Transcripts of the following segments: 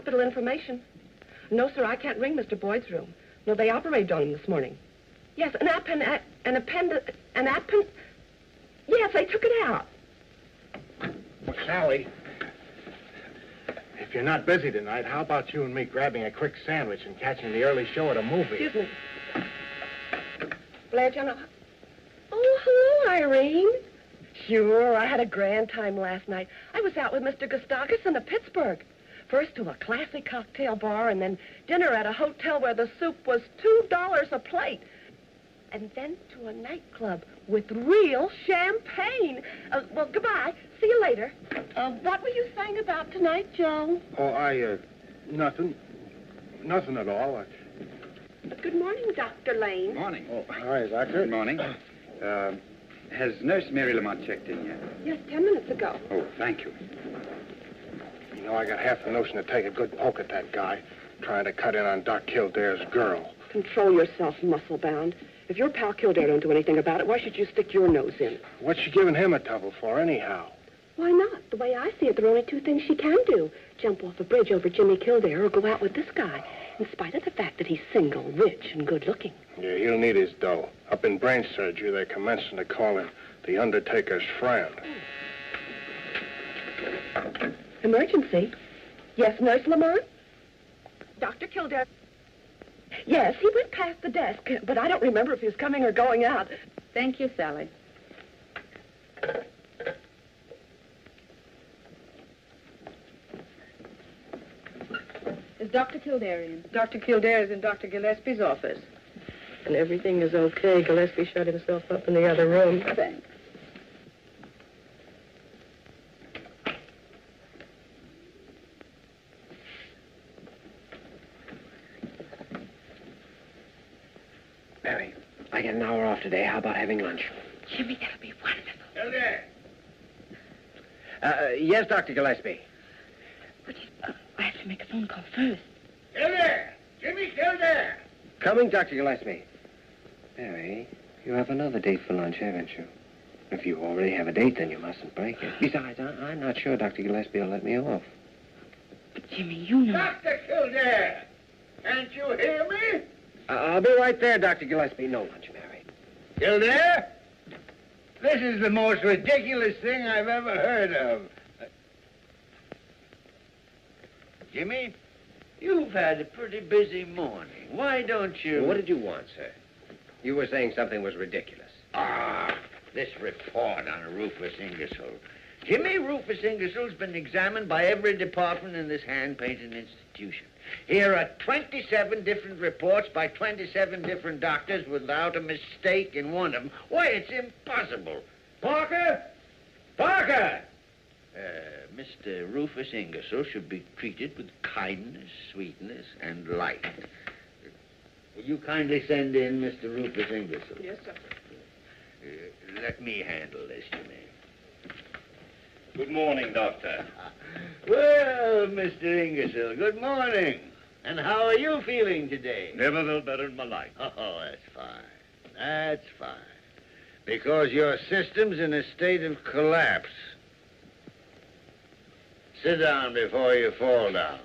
hospital information. No, sir, I can't ring Mr. Boyd's room. No, they operated on him this morning. Yes, yes, they took it out. Well, Sally, if you're not busy tonight, how about you and me grabbing a quick sandwich and catching the early show at a movie? Excuse me. Blair, John. Oh, hello, Irene. Sure, I had a grand time last night. I was out with Mr. Gustakis in Pittsburgh. First to a classy cocktail bar, and then dinner at a hotel where the soup was $2 a plate. And then to a nightclub with real champagne. Well, goodbye. See you later. What were you saying about tonight, Joe? Oh, nothing. Nothing at all. Good morning, Dr. Lane. Morning. Oh, hi, Doctor. Good morning. Has Nurse Mary Lamont checked in yet? Yes, 10 minutes ago. Oh, thank you. You know, I got half the notion to take a good poke at that guy trying to cut in on Doc Kildare's girl. Control yourself, muscle-bound. If your pal Kildare don't do anything about it, why should you stick your nose in? What's she giving him a trouble for, anyhow? Why not? The way I see it, there are only two things she can do. Jump off a bridge over Jimmy Kildare or go out with this guy, in spite of the fact that he's single, rich, and good-looking. Yeah, he'll need his dough. Up in brain surgery, they're commencing to call him the Undertaker's friend. Emergency? Yes, Nurse Lamont? Dr. Kildare? Yes, he went past the desk, but I don't remember if he was coming or going out. Thank you, Sally. Is Dr. Kildare in? Dr. Kildare is in Dr. Gillespie's office. And everything is okay. Gillespie shut himself up in the other room. Thanks. Mary, I get an hour off today. How about having lunch? Jimmy, that'll be wonderful. Kildare! Yes, Dr. Gillespie. But I have to make a phone call first. Kildare! Jimmy Kildare! Coming, Dr. Gillespie. Mary, you have another date for lunch, haven't you? If you already have a date, then you mustn't break it. Besides, I'm not sure Dr. Gillespie will let me off. But, Jimmy, you know... Dr. Kildare! Can't you hear me? I'll be right there, Dr. Gillespie. No lunch, Mary. Kildare? This is the most ridiculous thing I've ever heard of. Jimmy, you've had a pretty busy morning. Why don't you... What did you want, sir? You were saying something was ridiculous. Ah, this report on Rufus Ingersoll. Jimmy, Rufus Ingersoll's been examined by every department in this hand-painted institution. Here are 27 different reports by 27 different doctors without a mistake in one of them. Why, it's impossible. Parker? Parker! Mr. Rufus Ingersoll should be treated with kindness, sweetness, and light. Will you kindly send in Mr. Rufus Ingersoll? Yes, sir. Let me handle this, Jimmy. Good morning, Doctor. Well, Mr. Ingersoll, good morning. And how are you feeling today? Never felt better in my life. Oh, that's fine. That's fine. Because your system's in a state of collapse. Sit down before you fall down.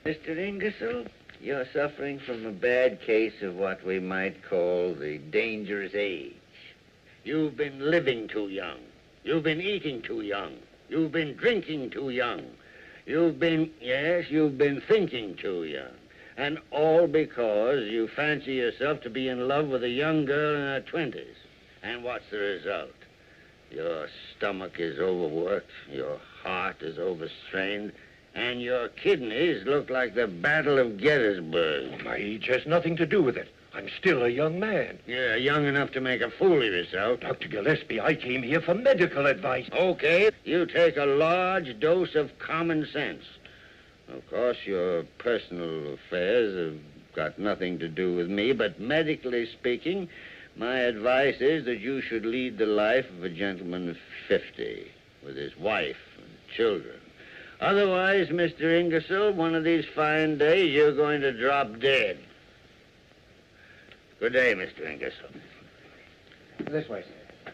Mr. Ingersoll, you're suffering from a bad case of what we might call the dangerous age. You've been living too young. You've been eating too young. You've been drinking too young. You've been thinking too young. And all because you fancy yourself to be in love with a young girl in her 20s. And what's the result? Your stomach is overworked, your heart is overstrained, and your kidneys look like the Battle of Gettysburg. My age has nothing to do with it. I'm still a young man. You're young enough to make a fool of yourself. Dr. Gillespie, I came here for medical advice. Okay, you take a large dose of common sense. Of course, your personal affairs have got nothing to do with me, but medically speaking, my advice is that you should lead the life of a gentleman of 50, with his wife and children. Otherwise, Mr. Ingersoll, one of these fine days, you're going to drop dead. Good day, Mr. Ingersoll. This way, sir.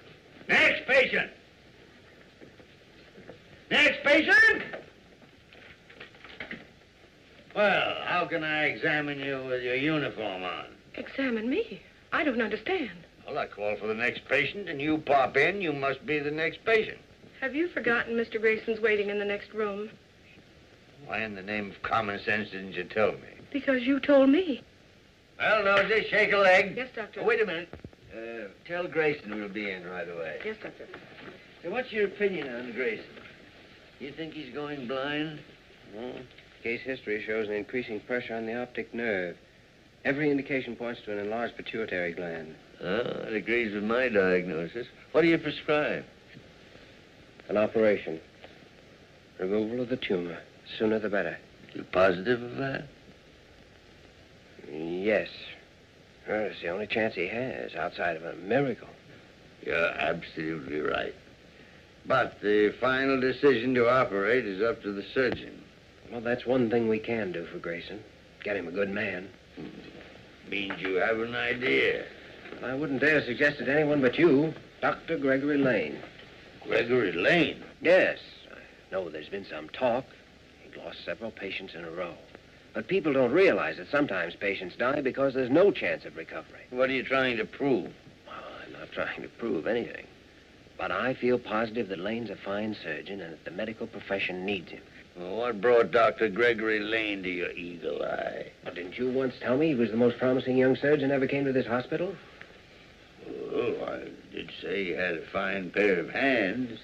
Next patient! Next patient! Well, how can I examine you with your uniform on? Examine me? I don't understand. Well, I call for the next patient, and you pop in. You must be the next patient. Have you forgotten Mr. Grayson's waiting in the next room? Why in the name of common sense didn't you tell me? Because you told me. Well, Nosy, shake a leg. Yes, Doctor. Oh, wait a minute. Tell Grayson we'll be in right away. Yes, Doctor. Hey, what's your opinion on Grayson? You think he's going blind? Well, case history shows an increasing pressure on the optic nerve. Every indication points to an enlarged pituitary gland. Oh, that agrees with my diagnosis. What do you prescribe? An operation. Removal of the tumor. Sooner the better. You positive of that? Yes. Well, it's the only chance he has outside of a miracle. You're absolutely right. But the final decision to operate is up to the surgeon. Well, that's one thing we can do for Grayson. Get him a good man. Means you have an idea. I wouldn't dare suggest it to anyone but you, Dr. Gregory Lane. Gregory Lane? Yes. I know there's been some talk. He lost several patients in a row. But people don't realize that sometimes patients die because there's no chance of recovery. What are you trying to prove? Well, I'm not trying to prove anything. But I feel positive that Lane's a fine surgeon and that the medical profession needs him. Well, what brought Dr. Gregory Lane to your eagle eye? Well, didn't you once tell me he was the most promising young surgeon ever came to this hospital? Oh, I did say he had a fine pair of hands,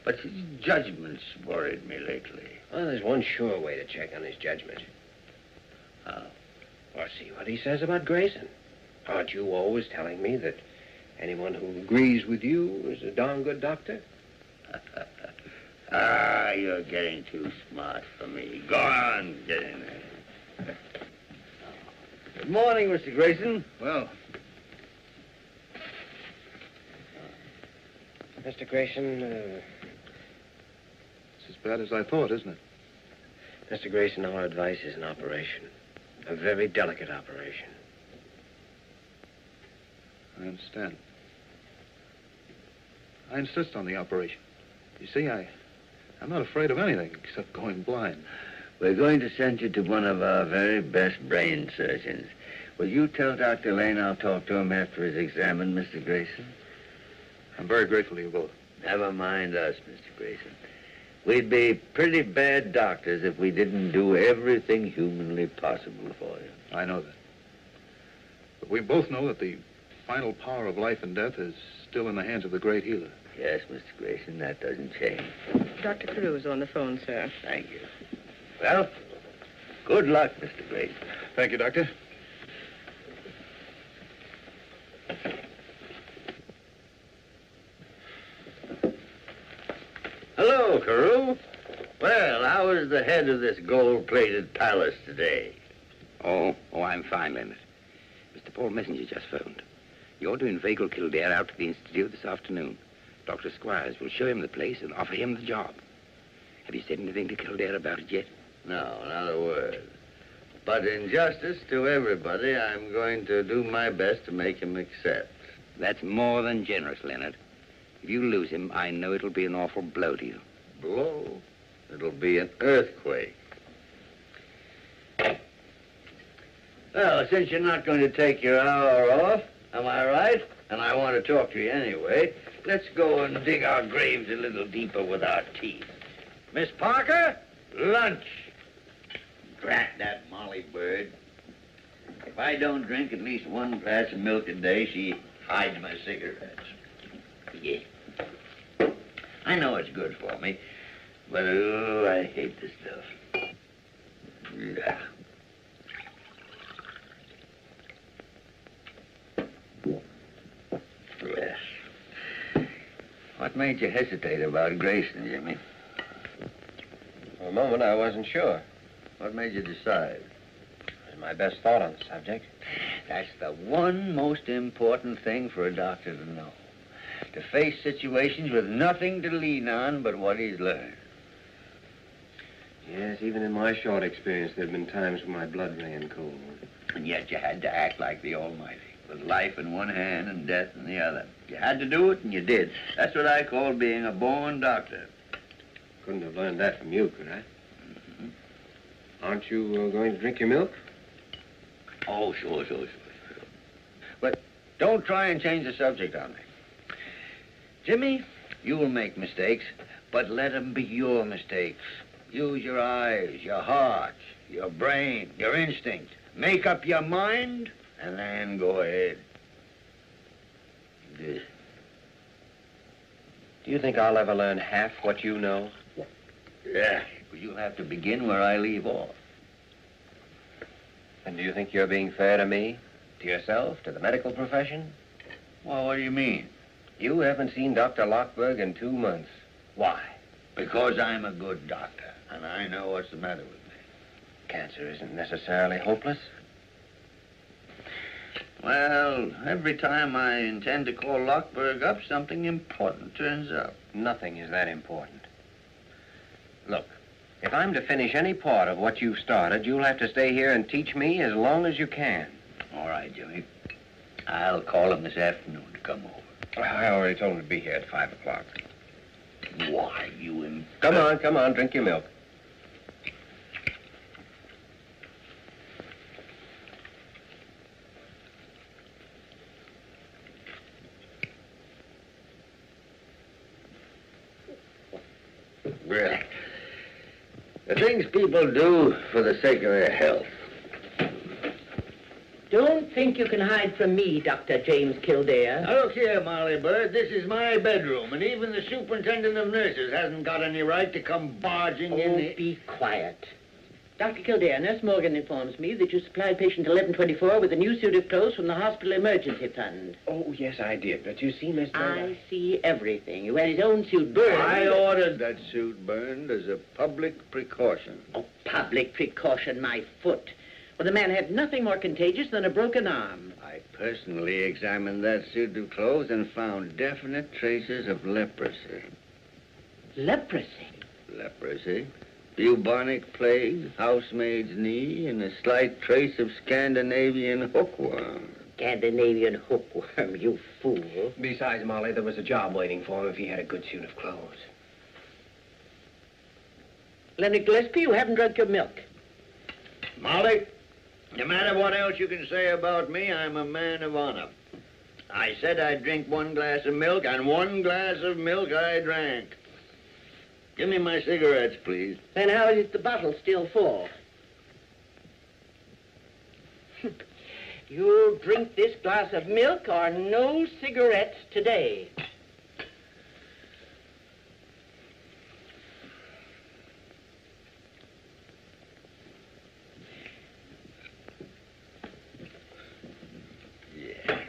but his judgment's worried me lately. Well, there's one sure way to check on his judgment. How? Well, see what he says about Grayson. Aren't you always telling me that anyone who agrees with you is a darn good doctor? You're getting too smart for me. Go on, get in there. Good morning, Mr. Grayson. Well, Mr. Grayson, it's as bad as I thought, isn't it? Mr. Grayson, our advice is an operation. A very delicate operation. I understand. I insist on the operation. You see, I'm not afraid of anything except going blind. We're going to send you to one of our very best brain surgeons. Will you tell Dr. Lane I'll talk to him after he's examined, Mr. Grayson? I'm very grateful to you both. Never mind us, Mr. Grayson. We'd be pretty bad doctors if we didn't do everything humanly possible for you. I know that. But we both know that the final power of life and death is still in the hands of the great healer. Yes, Mr. Grayson, that doesn't change. Dr. Carew's on the phone, sir. Thank you. Well, good luck, Mr. Grayson. Thank you, Doctor. Hello, Carew. Well, how is the head of this gold-plated palace today? Oh, I'm fine, Leonard. Mr. Paul Messenger just phoned. You're to inveigle Kildare out to the Institute this afternoon. Dr. Squires will show him the place and offer him the job. Have you said anything to Kildare about it yet? No, not a word. But in justice to everybody, I'm going to do my best to make him accept. That's more than generous, Leonard. If you lose him, I know it'll be an awful blow to you. Blow? It'll be an earthquake. Well, since you're not going to take your hour off, am I right? And I want to talk to you anyway. Let's go and dig our graves a little deeper with our teeth. Miss Parker, lunch. Drat that Molly bird. If I don't drink at least one glass of milk a day, she hides my cigarettes. Yeah. I know it's good for me, but oh, I hate this stuff. Yeah. Yes. What made you hesitate about Grayson, Jimmy? For a moment, I wasn't sure. What made you decide? It was my best thought on the subject. That's the one most important thing for a doctor to know. To face situations with nothing to lean on but what he's learned. Yes, even in my short experience, there have been times when my blood ran cold. And yet you had to act like the Almighty, with life in one hand and death in the other. You had to do it, and you did. That's what I call being a born doctor. Couldn't have learned that from you, could I? Aren't you going to drink your milk? Oh, sure. But don't try and change the subject on me. Jimmy, you will make mistakes, but let them be your mistakes. Use your eyes, your heart, your brain, your instinct. Make up your mind, and then go ahead. Do you think I'll ever learn half what you know? Yeah, but you'll have to begin where I leave off. And do you think you're being fair to me? To yourself? To the medical profession? Well, what do you mean? You haven't seen Dr. Lockberg in 2 months. Why? Because I'm a good doctor, and I know what's the matter with me. Cancer isn't necessarily hopeless. Well, every time I intend to call Lockberg up, something important turns up. Nothing is that important. Look, if I'm to finish any part of what you've started, you'll have to stay here and teach me as long as you can. All right, Jimmy. I'll call him this afternoon to come over. I already told him to be here at 5 o'clock. Why, you Come on, drink your milk. Really? The things people do for the sake of their health. Don't think you can hide from me, Dr. James Kildare. Now, look here, Molly Bird. This is my bedroom, and even the superintendent of nurses hasn't got any right to come barging in here. Be quiet. Dr. Kildare, Nurse Morgan informs me that you supplied patient 1124 with a new suit of clothes from the hospital emergency fund. Oh, yes, I did. But you see, Miss Bird, I see everything. You had his own suit burned. I ordered that suit burned as a public precaution. Oh, public precaution, my foot. Well, the man had nothing more contagious than a broken arm. I personally examined that suit of clothes and found definite traces of leprosy. Leprosy? Leprosy? Bubonic plague, housemaid's knee, and a slight trace of Scandinavian hookworm. Scandinavian hookworm, you fool. Besides, Molly, there was a job waiting for him if he had a good suit of clothes. Leonard Gillespie, you haven't drunk your milk. Molly, no matter what else you can say about me, I'm a man of honor. I said I'd drink 1 glass of milk, and 1 glass of milk I drank. Give me my cigarettes, please. Then how is the bottle still full? You'll drink this glass of milk or no cigarettes today. Yeah.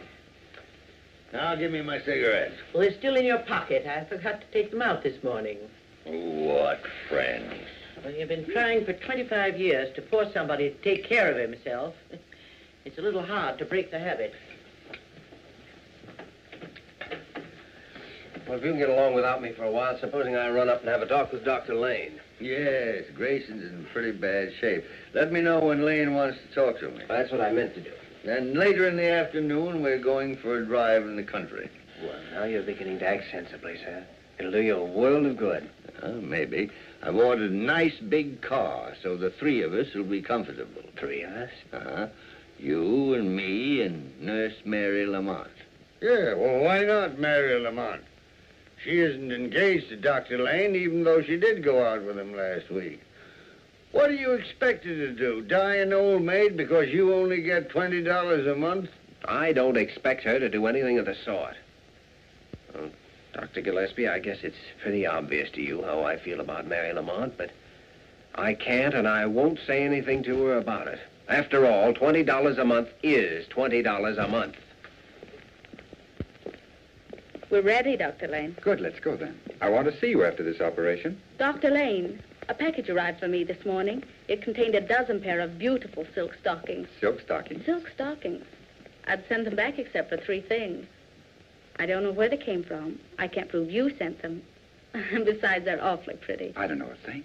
Now give me my cigarettes. Well, they're still in your pocket. I forgot to take them out this morning. What friends? Well, you've been trying for 25 years to force somebody to take care of himself. It's a little hard to break the habit. Well, if you can get along without me for a while, supposing I run up and have a talk with Dr. Lane. Yes, Grayson's in pretty bad shape. Let me know when Lane wants to talk to me. That's what I meant to do. Then later in the afternoon, we're going for a drive in the country. Well, now you're beginning to act sensibly, sir. It'll do you a world of good. Maybe. I've ordered a nice big car, so the 3 of us will be comfortable. 3 of us? Uh-huh. You and me and Nurse Mary Lamont. Yeah, well, why not Mary Lamont? She isn't engaged to Dr. Lane, even though she did go out with him last week. What do you expect her to do? Die an old maid because you only get $20 a month? I don't expect her to do anything of the sort. Well, Dr. Gillespie, I guess it's pretty obvious to you how I feel about Mary Lamont, but I can't and I won't say anything to her about it. After all, $20 a month is $20 a month. We're ready, Dr. Lane. Good, let's go then. I want to see you after this operation. Dr. Lane, a package arrived for me this morning. It contained a dozen pair of beautiful silk stockings. Silk stockings? Silk stockings. I'd sent them back except for 3 things. I don't know where they came from. I can't prove you sent them. Besides, they're awfully pretty. I don't know a thing.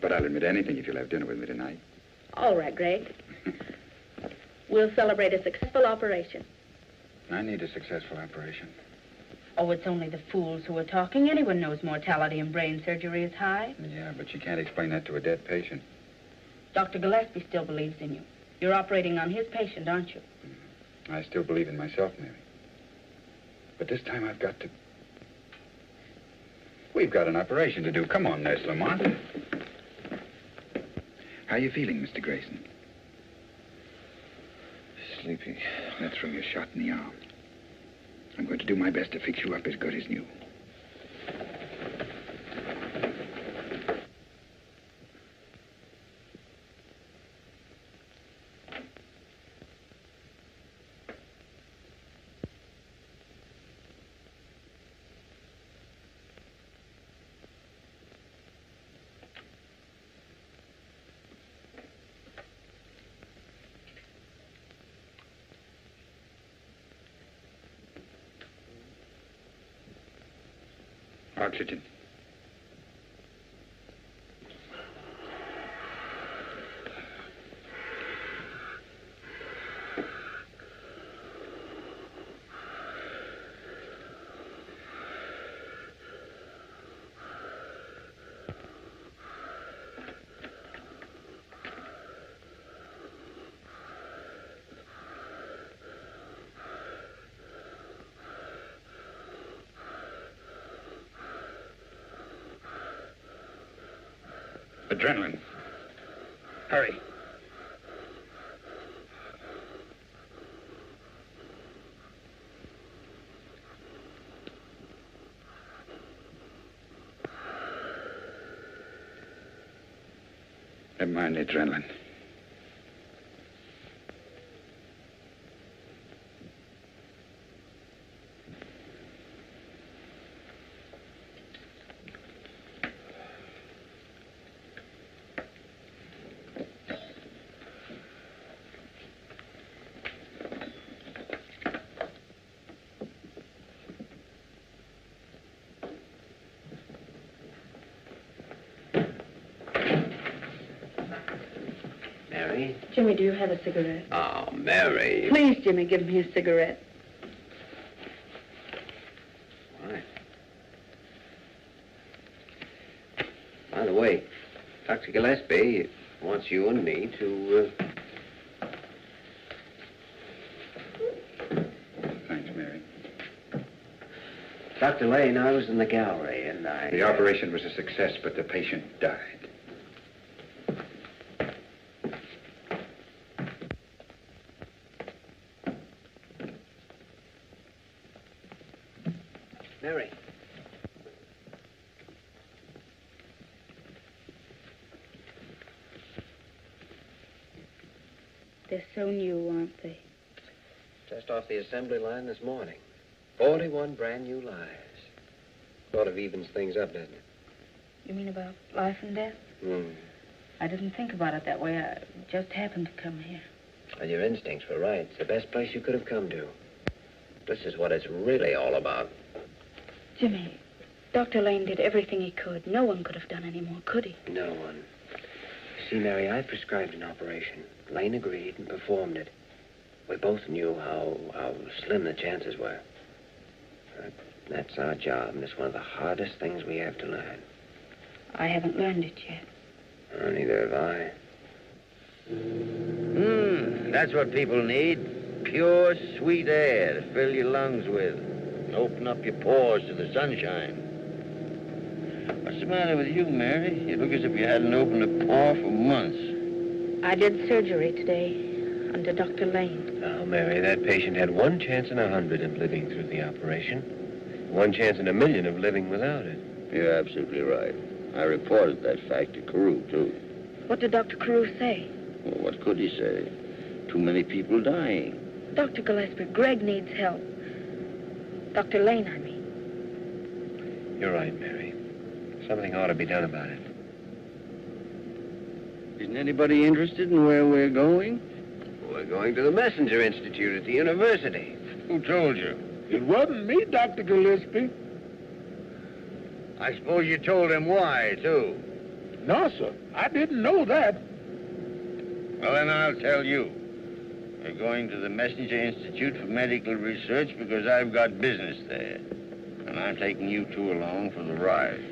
But I'll admit anything if you'll have dinner with me tonight. All right, Greg. We'll celebrate a successful operation. I need a successful operation. Oh, it's only the fools who are talking. Anyone knows mortality in brain surgery is high. Yeah, but you can't explain that to a dead patient. Dr. Gillespie still believes in you. You're operating on his patient, aren't you? I still believe in myself, Mary. But this time I've got to... We've got an operation to do. Come on, Nurse Lamont. How are you feeling, Mr. Grayson? Sleepy. That's from your shot in the arm. I'm going to do my best to fix you up as good as new. Oxygen. Adrenaline. Hurry. Never mind the adrenaline. Mary? Jimmy, do you have a cigarette? Oh, Mary. Please, Jimmy, give me a cigarette. Why? By the way, Dr. Gillespie wants you and me to, Thanks, Mary. Dr. Lane, I was in the gallery, and The operation was a success, but the patient died. Mary. They're so new, aren't they? Just off the assembly line this morning. 41 brand new lives. Sort of evens things up, doesn't it? You mean about life and death? I didn't think about it that way. I just happened to come here. Well, your instincts were right. It's the best place you could have come to. This is what it's really all about. Jimmy, Dr. Lane did everything he could. No one could have done any more, could he? No one. See, Mary, I prescribed an operation. Lane agreed and performed it. We both knew how slim the chances were. But that's our job, and it's one of the hardest things we have to learn. I haven't learned it yet. Oh, neither have I. That's what people need. Pure, sweet air to fill your lungs with. And open up your pores to the sunshine. What's the matter with you, Mary? You look as if you hadn't opened a pore for months. I did surgery today under Dr. Lane. Now, Mary, that patient had 1 chance in 100 of living through the operation. 1 chance in 1,000,000 of living without it. You're absolutely right. I reported that fact to Carew, too. What did Dr. Carew say? Well, what could he say? Too many people dying. Dr. Gillespie, Greg needs help. Dr. Lane, I mean. You're right, Mary. Something ought to be done about it. Isn't anybody interested in where we're going? We're going to the Messenger Institute at the university. Who told you? It wasn't me, Dr. Gillespie. I suppose you told him why, too. No, sir. I didn't know that. Well, then I'll tell you. We're going to the Messenger Institute for Medical Research because I've got business there. And I'm taking you two along for the ride.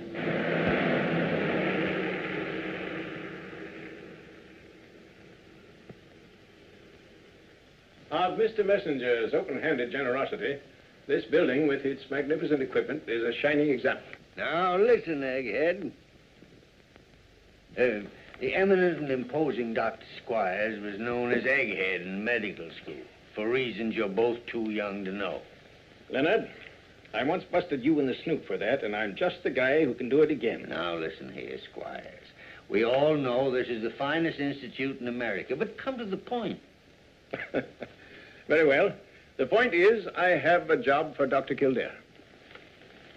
of Mr. Messenger's open-handed generosity, this building with its magnificent equipment is a shining example. Now, listen, Egghead. The eminent and imposing Dr. Squires was known as Egghead in medical school, for reasons you're both too young to know. Leonard, I once busted you in the snoot for that, and I'm just the guy who can do it again. Now, listen here, Squires. We all know this is the finest institute in America, but come to the point. Very well. The point is, I have a job for Dr. Kildare.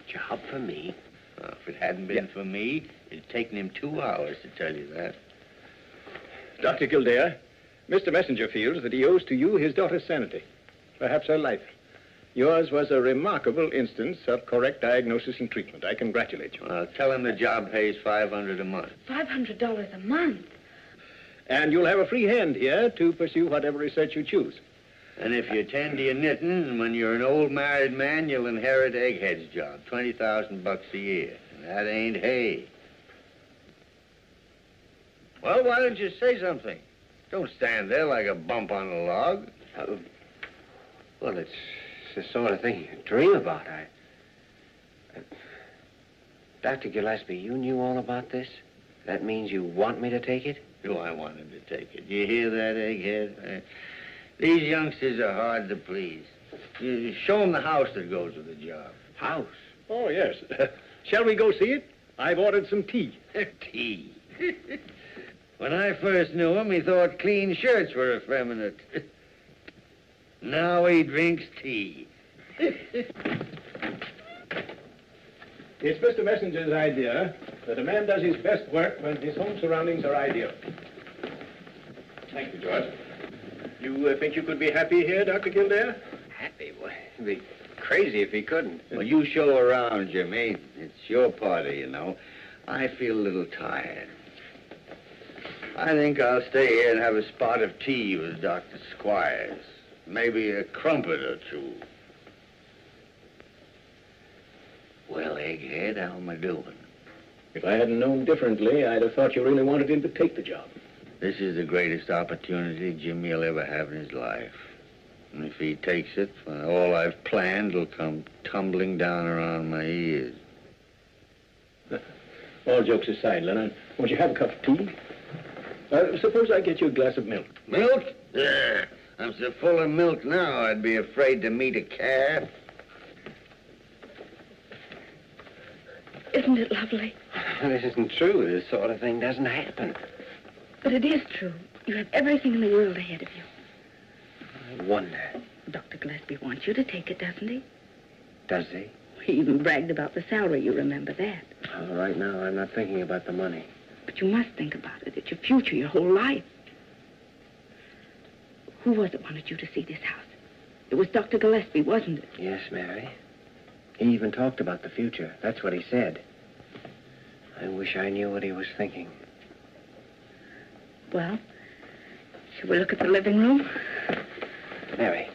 Job for me? Well, if it hadn't been for me, it'd taken him 2 hours to tell you that. Dr. Kildare, Mr. Messenger feels that he owes to you his daughter's sanity, perhaps her life. Yours was a remarkable instance of correct diagnosis and treatment. I congratulate you. Well, tell him the job pays $500 a month. $500 a month? And you'll have a free hand here to pursue whatever research you choose. And if you tend to your knitting, when you're an old married man, you'll inherit Egghead's job, $20,000 a year. And that ain't hay. Well, why don't you say something? Don't stand there like a bump on a log. Well, it's the sort of thing you dream about. Dr. Gillespie, you knew all about this? That means you want me to take it? Do I want him to take it? You hear that, Egghead? These youngsters are hard to please. You show them the house that goes with the job. House? Oh, yes. Shall we go see it? I've ordered some tea. Tea. When I first knew him, he thought clean shirts were effeminate. Now he drinks tea. It's Mr. Messenger's idea that a man does his best work when his home surroundings are ideal. Thank you, George. You think you could be happy here, Dr. Kildare? Happy? Well, he'd be crazy if he couldn't. Well, you show around, Jimmy. It's your party, you know. I feel a little tired. I think I'll stay here and have a spot of tea with Dr. Squires. Maybe a crumpet or two. Well, Egghead, how am I doing? If I hadn't known differently, I'd have thought you really wanted him to take the job. This is the greatest opportunity Jimmy will ever have in his life. And if he takes it, all I've planned will come tumbling down around my ears. All jokes aside, Leonard, won't you have a cup of tea? Suppose I get you a glass of milk. Milk? Yeah. I'm so full of milk now, I'd be afraid to meet a calf. Isn't it lovely? This isn't true. This sort of thing doesn't happen. But it is true. You have everything in the world ahead of you. I wonder. Dr. Gillespie wants you to take it, doesn't he? Does he? He even bragged about the salary, you remember that. Oh, right now, I'm not thinking about the money. But you must think about it. It's your future, your whole life. Who was it wanted you to see this house? It was Dr. Gillespie, wasn't it? Yes, Mary. He even talked about the future. That's what he said. I wish I knew what he was thinking. Well, shall we look at the living room? Mary,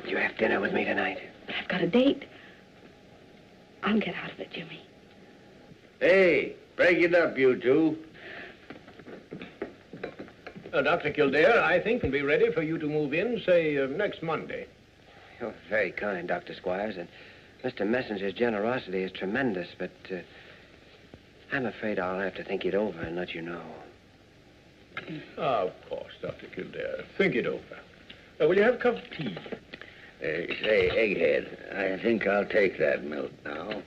you have dinner with me tonight? I've got a date. I'll get out of it, Jimmy. Hey, break it up, you two. Dr. Kildare, I think, can be ready for you to move in, say, next Monday. You're very kind, Dr. Squires, and Mr. Messenger's generosity is tremendous, but I'm afraid I'll have to think it over and let you know. Of course, Dr. Kildare. Think it over. Will you have a cup of tea? Say, Egghead, I think I'll take that milk now.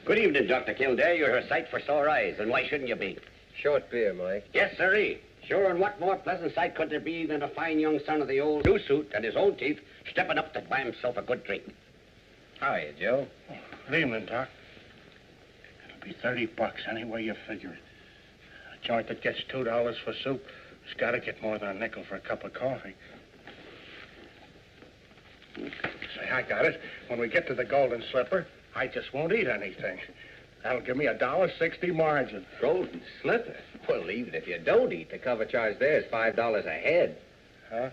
Good evening, Dr. Kildare. You're a sight for sore eyes, and why shouldn't you be? Short beer, Mike. Yes, sirree. Sure, and what more pleasant sight could there be than a fine young son of the old new suit and his own teeth stepping up to buy himself a good drink? How are you, Joe? Good evening, Doc. It'll be $30 any way you figure it. A joint that gets $2 for soup has got to get more than a nickel for a cup of coffee. Say, I got it. When we get to the Golden Slipper, I just won't eat anything. That'll give me $1.60 margin. Golden Slipper? Well, even if you don't eat, the cover charge there is $5 a head. Huh?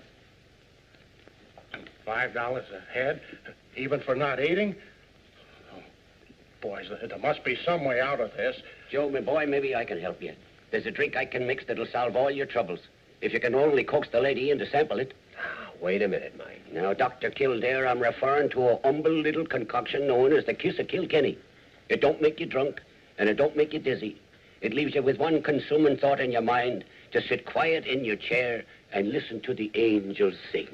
$5 a head? Even for not eating? boys. There must be some way out of this. Joe, my boy, maybe I can help you. There's a drink I can mix that'll solve all your troubles. If you can only coax the lady in to sample it. Wait a minute, Mike. Now, Dr. Kildare, I'm referring to a humble little concoction known as the Kiss of Kilkenny. It don't make you drunk, and it don't make you dizzy. It leaves you with one consuming thought in your mind, to sit quiet in your chair and listen to the angels sing.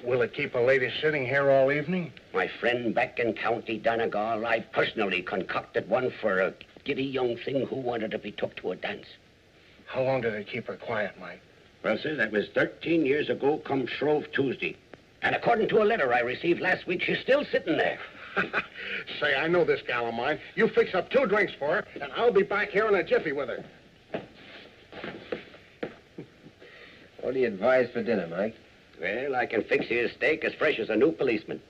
Will it keep a lady sitting here all evening? My friend back in County Donegal, I personally concocted one for a giddy young thing who wanted to be took to a dance. How long did it keep her quiet, Mike? Well, sir, that was 13 years ago come Shrove Tuesday. And according to a letter I received last week, she's still sitting there. Say, I know this gal of mine. You fix up 2 drinks for her, and I'll be back here in a jiffy with her. What do you advise for dinner, Mike? Well, I can fix you a steak as fresh as a new policeman.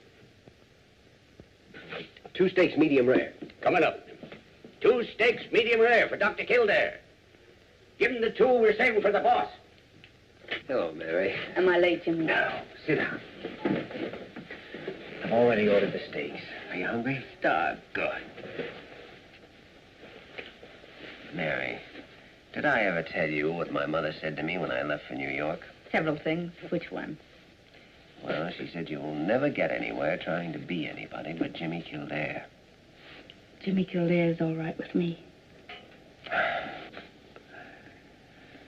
2 steaks, medium rare. Coming up. 2 steaks, medium rare for Dr. Kildare. Give him the 2 we're saving for the boss. Hello, Mary. Am I late, Jimmy? Now, sit down. I've already ordered the steaks. Are you hungry? Starved. Good. Mary, did I ever tell you what my mother said to me when I left for New York? Several things. Which one? Well, she said you'll never get anywhere trying to be anybody but Jimmy Kildare. Jimmy Kildare's all right with me.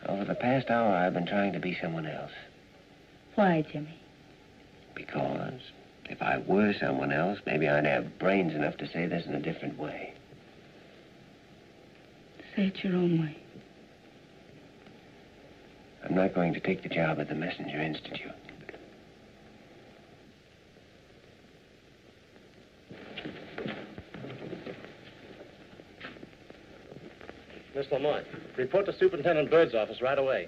Over the past hour, I've been trying to be someone else. Why, Jimmy? Because if I were someone else, maybe I'd have brains enough to say this in a different way. Say it your own way. I'm not going to take the job at the Messenger Institute. Miss Lamont, report to Superintendent Bird's office right away.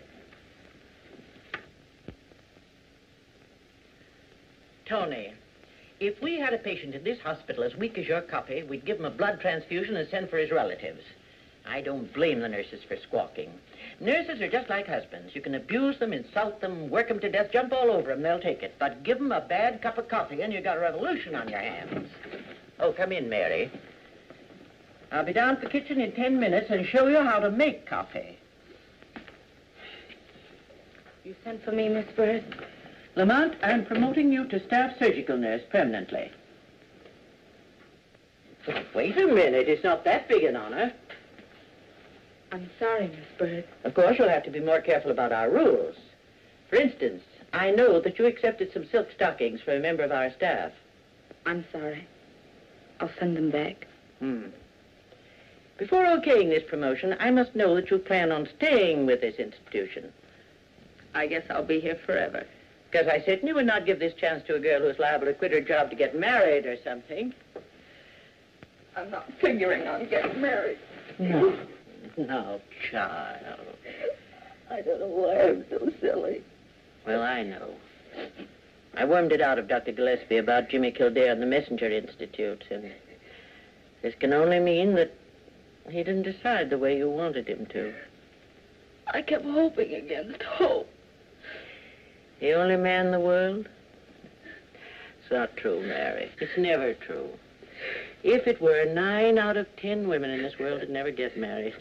Tony, if we had a patient in this hospital as weak as your copy, we'd give him a blood transfusion and send for his relatives. I don't blame the nurses for squawking. Nurses are just like husbands. You can abuse them, insult them, work them to death, jump all over them, they'll take it. But give them a bad cup of coffee and you got a revolution on your hands. Oh, come in, Mary. I'll be down at the kitchen in 10 minutes and show you how to make coffee. You sent for me, Miss Bird? Lamont, I'm promoting you to staff surgical nurse permanently. Wait a minute, it's not that big an honor. I'm sorry, Miss Bird. Of course, you'll have to be more careful about our rules. For instance, I know that you accepted some silk stockings for a member of our staff. I'm sorry. I'll send them back. Before okaying this promotion, I must know that you plan on staying with this institution. I guess I'll be here forever. Because I certainly would not give this chance to a girl who's liable to quit her job to get married or something. I'm not figuring on getting married. No, child. I don't know why I'm so silly. Well, I know. I wormed it out of Dr. Gillespie about Jimmy Kildare and the Messenger Institute, and this can only mean that he didn't decide the way you wanted him to. I kept hoping against hope. The only man in the world? It's not true, Mary. It's never true. If it were, 9 out of 10 women in this world would never get married.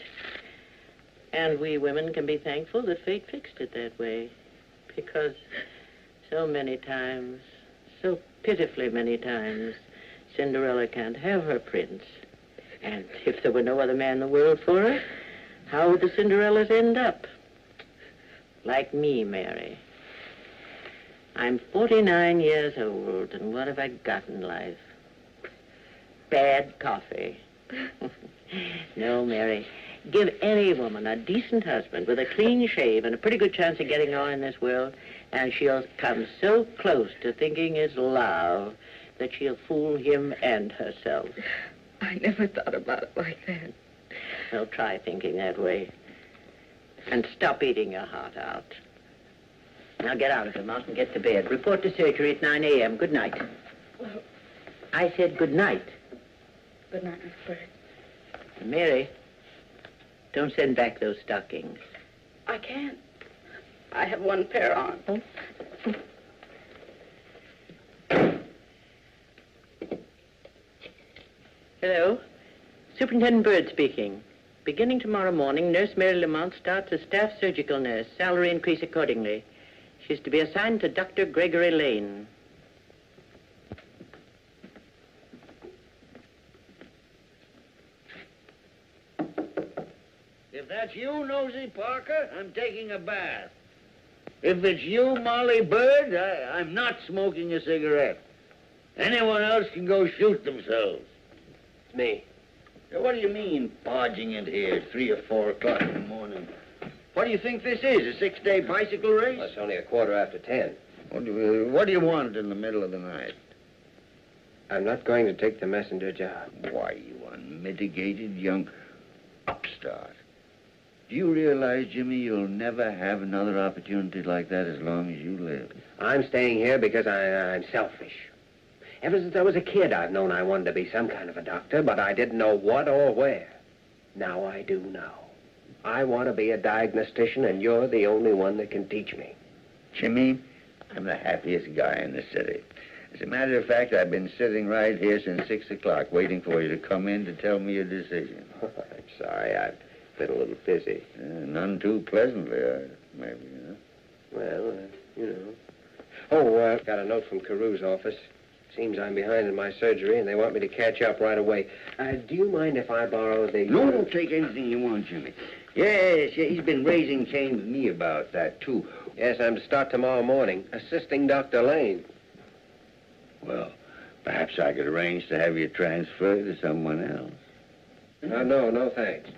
And we women can be thankful that fate fixed it that way. Because so many times, so pitifully many times, Cinderella can't have her prince. And if there were no other man in the world for her, how would the Cinderellas end up? Like me, Mary. I'm 49 years old, and what have I got in life? Bad coffee. No, Mary. Give any woman a decent husband with a clean shave and a pretty good chance of getting on in this world, and she'll come so close to thinking it's love that she'll fool him and herself. I never thought about it like that. Well, try thinking that way. And stop eating your heart out. Now get out of the mouth and get to bed. Report to surgery at 9 a.m. Good night. I said good night. Good night, Miss Bird. Mary, don't send back those stockings. I can't. I have one pair on. Hello? Superintendent Bird speaking. Beginning tomorrow morning, Nurse Mary Lamont starts as staff surgical nurse. Salary increase accordingly. She's to be assigned to Dr. Gregory Lane. If that's you, Nosy Parker, I'm taking a bath. If it's you, Molly Bird, I'm not smoking a cigarette. Anyone else can go shoot themselves. It's me. What do you mean, barging in here at 3 or 4 o'clock in the morning? What do you think this is, a 6-day bicycle race? Well, it's only 10:15. What do you want in the middle of the night? I'm not going to take the messenger job. Why, you unmitigated young upstart. Do you realize, Jimmy, you'll never have another opportunity like that as long as you live? I'm staying here because I'm selfish. Ever since I was a kid, I've known I wanted to be some kind of a doctor, but I didn't know what or where. Now I do know. I want to be a diagnostician, and you're the only one that can teach me. Jimmy, I'm the happiest guy in the city. As a matter of fact, I've been sitting right here since 6 o'clock waiting for you to come in to tell me your decision. I'm sorry, I've been a little busy. None too pleasantly, maybe, huh? Well, you know. Oh, got a note from Carew's office. Seems I'm behind in my surgery, and they want me to catch up right away. Do you mind if I borrow the... No, take anything you want, Jimmy. Yes, he's been raising Cain with me about that, too. Yes, I'm to start tomorrow morning, assisting Dr. Lane. Well, perhaps I could arrange to have you transferred to someone else. No, thanks.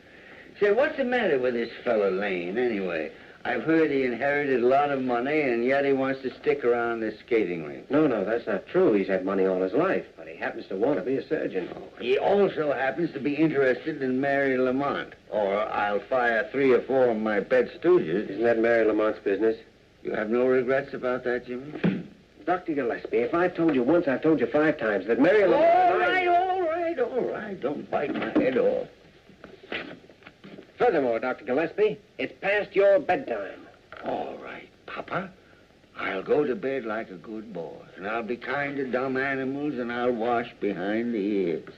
Say, what's the matter with this fellow Lane, anyway? I've heard he inherited a lot of money, and yet he wants to stick around this skating rink. No, that's not true. He's had money all his life, but he happens to want to be a surgeon. He also happens to be interested in Mary Lamont, or I'll fire 3 or 4 of my pet stooges. Isn't that Mary Lamont's business? You have no regrets about that, Jimmy? Dr. Gillespie, if I've told you once, I've told you 5 times that Mary Lamont... All right. Don't bite my head off. Furthermore, Dr. Gillespie, it's past your bedtime. All right, Papa. I'll go to bed like a good boy, and I'll be kind to dumb animals, and I'll wash behind the ears.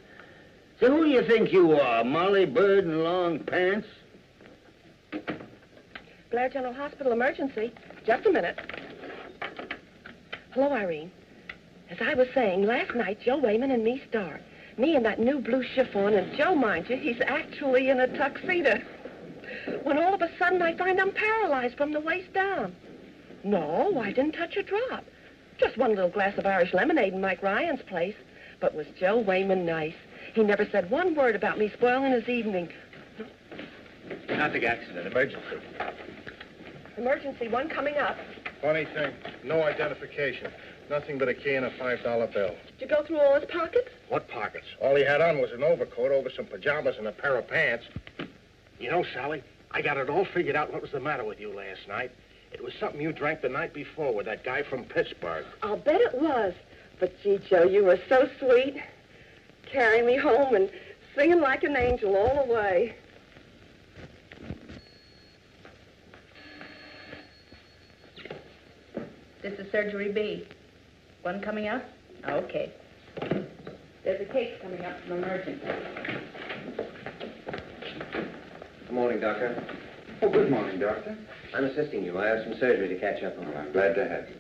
So who do you think you are, Molly Bird in long pants? Blair General Hospital emergency. Just a minute. Hello, Irene. As I was saying, last night, Joe Wayman and me start. Me in that new blue chiffon, and Joe, mind you, he's actually in a tuxedo. When all of a sudden I find I'm paralyzed from the waist down. No, I didn't touch a drop. Just one little glass of Irish lemonade in Mike Ryan's place. But was Joe Wayman nice? He never said one word about me spoiling his evening. Traffic accident, emergency. Emergency, one coming up. Funny thing, no identification. Nothing but a key and a $5 bill. Did you go through all his pockets? What pockets? All he had on was an overcoat over some pajamas and a pair of pants. You know, Sally, I got it all figured out what was the matter with you last night. It was something you drank the night before with that guy from Pittsburgh. I'll bet it was. But, gee, Joe, you were so sweet. Carrying me home and singing like an angel all the way. This is Surgery B. One coming up? Okay. There's a case coming up from emergency. Good morning, Doctor. Oh, good morning, Doctor. I'm assisting you. I have some surgery to catch up on. Well, I'm glad to have you.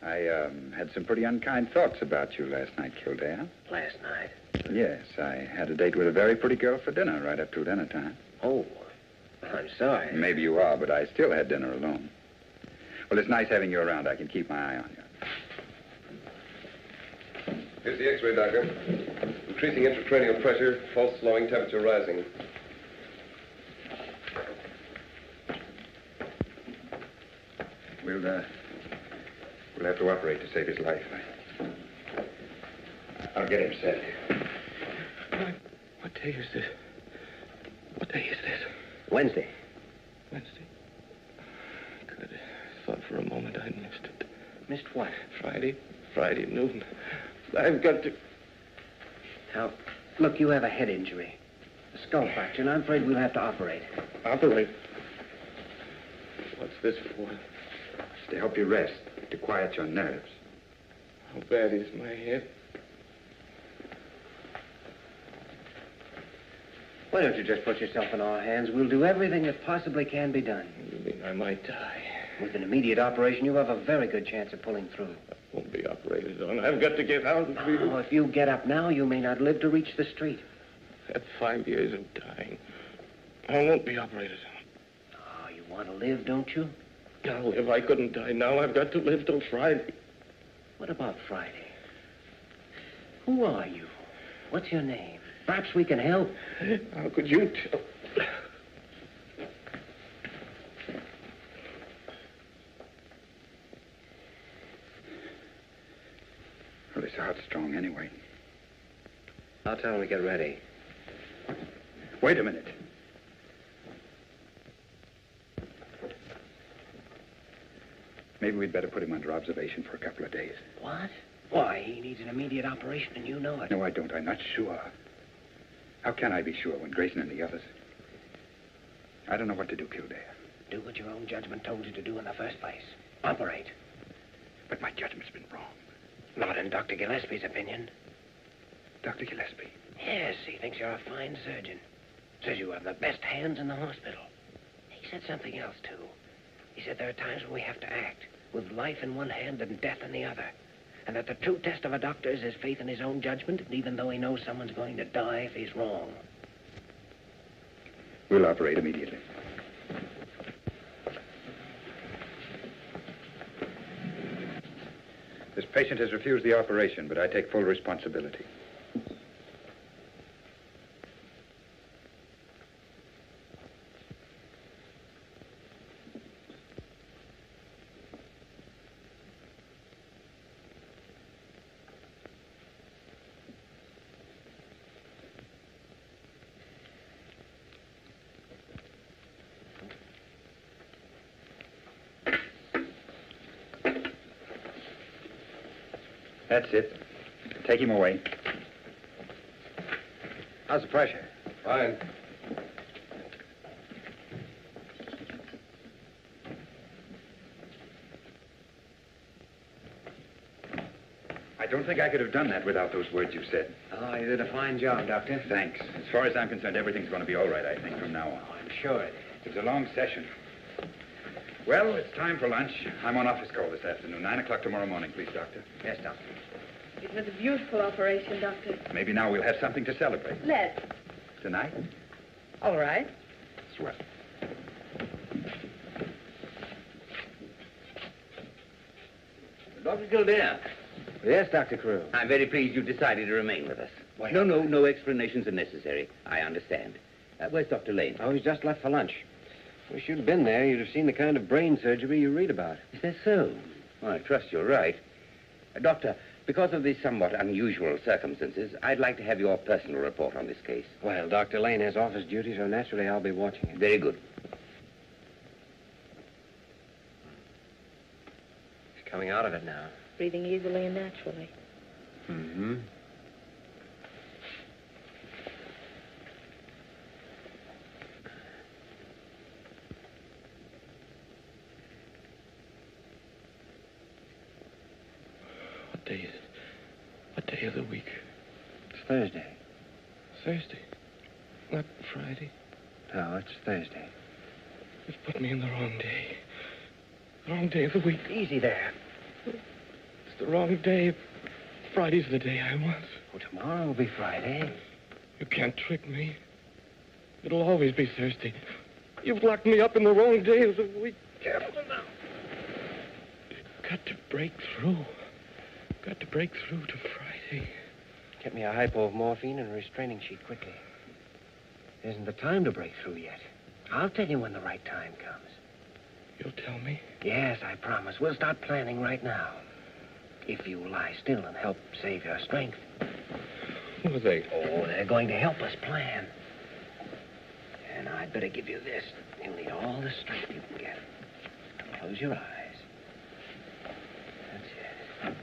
I had some pretty unkind thoughts about you last night, Kildare. Last night? Yes, I had a date with a very pretty girl for dinner right up to dinner time. Oh, I'm sorry. Maybe you are, but I still had dinner alone. Well, it's nice having you around. I can keep my eye on you. Here's the X-ray, Doctor. Increasing intracranial pressure, pulse slowing, temperature rising. We'll have to operate to save his life. I'll get him set. What day is this? What day is this? Wednesday. Wednesday. Good. Thought for a moment I missed it. Missed what? Friday noon. I've got to... Now, look, you have a head injury. A skull fracture, and I'm afraid we'll have to operate. Operate? What's this for? It's to help you rest, to quiet your nerves. How bad is my head? Why don't you just put yourself in our hands? We'll do everything that possibly can be done. You mean I might die? With an immediate operation, you have a very good chance of pulling through. I won't be operated on. I've got to get out and be... Oh, if you get up now, you may not live to reach the street. At 5 years of dying, I won't be operated on. Oh, you want to live, don't you? I'll live. I couldn't die now. I've got to live till Friday. What about Friday? Who are you? What's your name? Perhaps we can help. How could you tell? Well, this heart's strong anyway. I'll tell him to get ready. Wait a minute. Maybe we'd better put him under observation for a couple of days. What? Why? He needs an immediate operation, and you know it. No, I don't. I'm not sure. How can I be sure when Grayson and the others... I don't know what to do, Kildare. Do what your own judgment told you to do in the first place. Operate. But my judgment's been wrong. Not in Dr. Gillespie's opinion. Dr. Gillespie? Yes, he thinks you're a fine surgeon. Says you have the best hands in the hospital. He said something else, too. He said there are times when we have to act with life in one hand and death in the other. And that the true test of a doctor is his faith in his own judgment, even though he knows someone's going to die if he's wrong. We'll operate immediately. This patient has refused the operation, but I take full responsibility. That's it. Take him away. How's the pressure? Fine. I don't think I could have done that without those words you said. Oh, you did a fine job, Doctor. Thanks. As far as I'm concerned, everything's going to be all right, I think, from now on. I'm sure it is. It was a long session. Well, it's time for lunch. I'm on office call this afternoon. 9 o'clock tomorrow morning, please, Doctor. Yes, Doctor. It was a beautiful operation, Doctor. Maybe now we'll have something to celebrate. Let's. Tonight? All right. Swell. Dr. Kildare. Yes, Dr. Carew. I'm very pleased you decided to remain with us. Why, No explanations are necessary. I understand. Where's Dr. Lane? Oh, he's just left for lunch. Wish you'd been there. You'd have seen the kind of brain surgery you read about. Is that so? Well, I trust you're right. Doctor, because of the somewhat unusual circumstances, I'd like to have your personal report on this case. Well, Dr. Lane has office duty, so naturally I'll be watching it. Very good. He's coming out of it now. Breathing easily and naturally. Mm-hmm. What day is it? What day of the week? It's Thursday. Thursday. Not Friday. No, it's Thursday. You've put me in the wrong day. The wrong day of the week. Easy there. It's the wrong day. Friday's the day I want. Well, tomorrow will be Friday. You can't trick me. It'll always be Thursday. You've locked me up in the wrong day of the week. Careful now. Got to break through. Got to break through to Friday. Get me a hypo of morphine and a restraining sheet quickly. Isn't the time to break through yet. I'll tell you when the right time comes. You'll tell me? Yes, I promise. We'll start planning right now. If you lie still and help save your strength. Who are they? Oh, they're going to help us plan. And I'd better give you this. You'll need all the strength you can get. Close your eyes. That's it.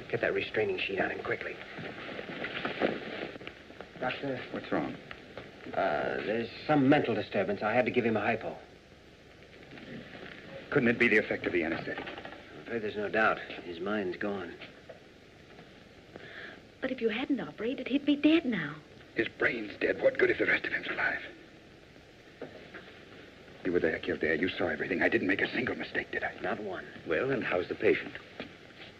Get that restraining sheet on him quickly. Doctor? What's wrong? There's some mental disturbance. I had to give him a hypo. Couldn't it be the effect of the anesthetic? I'm afraid there's no doubt. His mind's gone. But if you hadn't operated, he'd be dead now. His brain's dead. What good if the rest of him's alive? You were there, Kildare. You saw everything. I didn't make a single mistake, did I? Not one. Well, and how's the patient?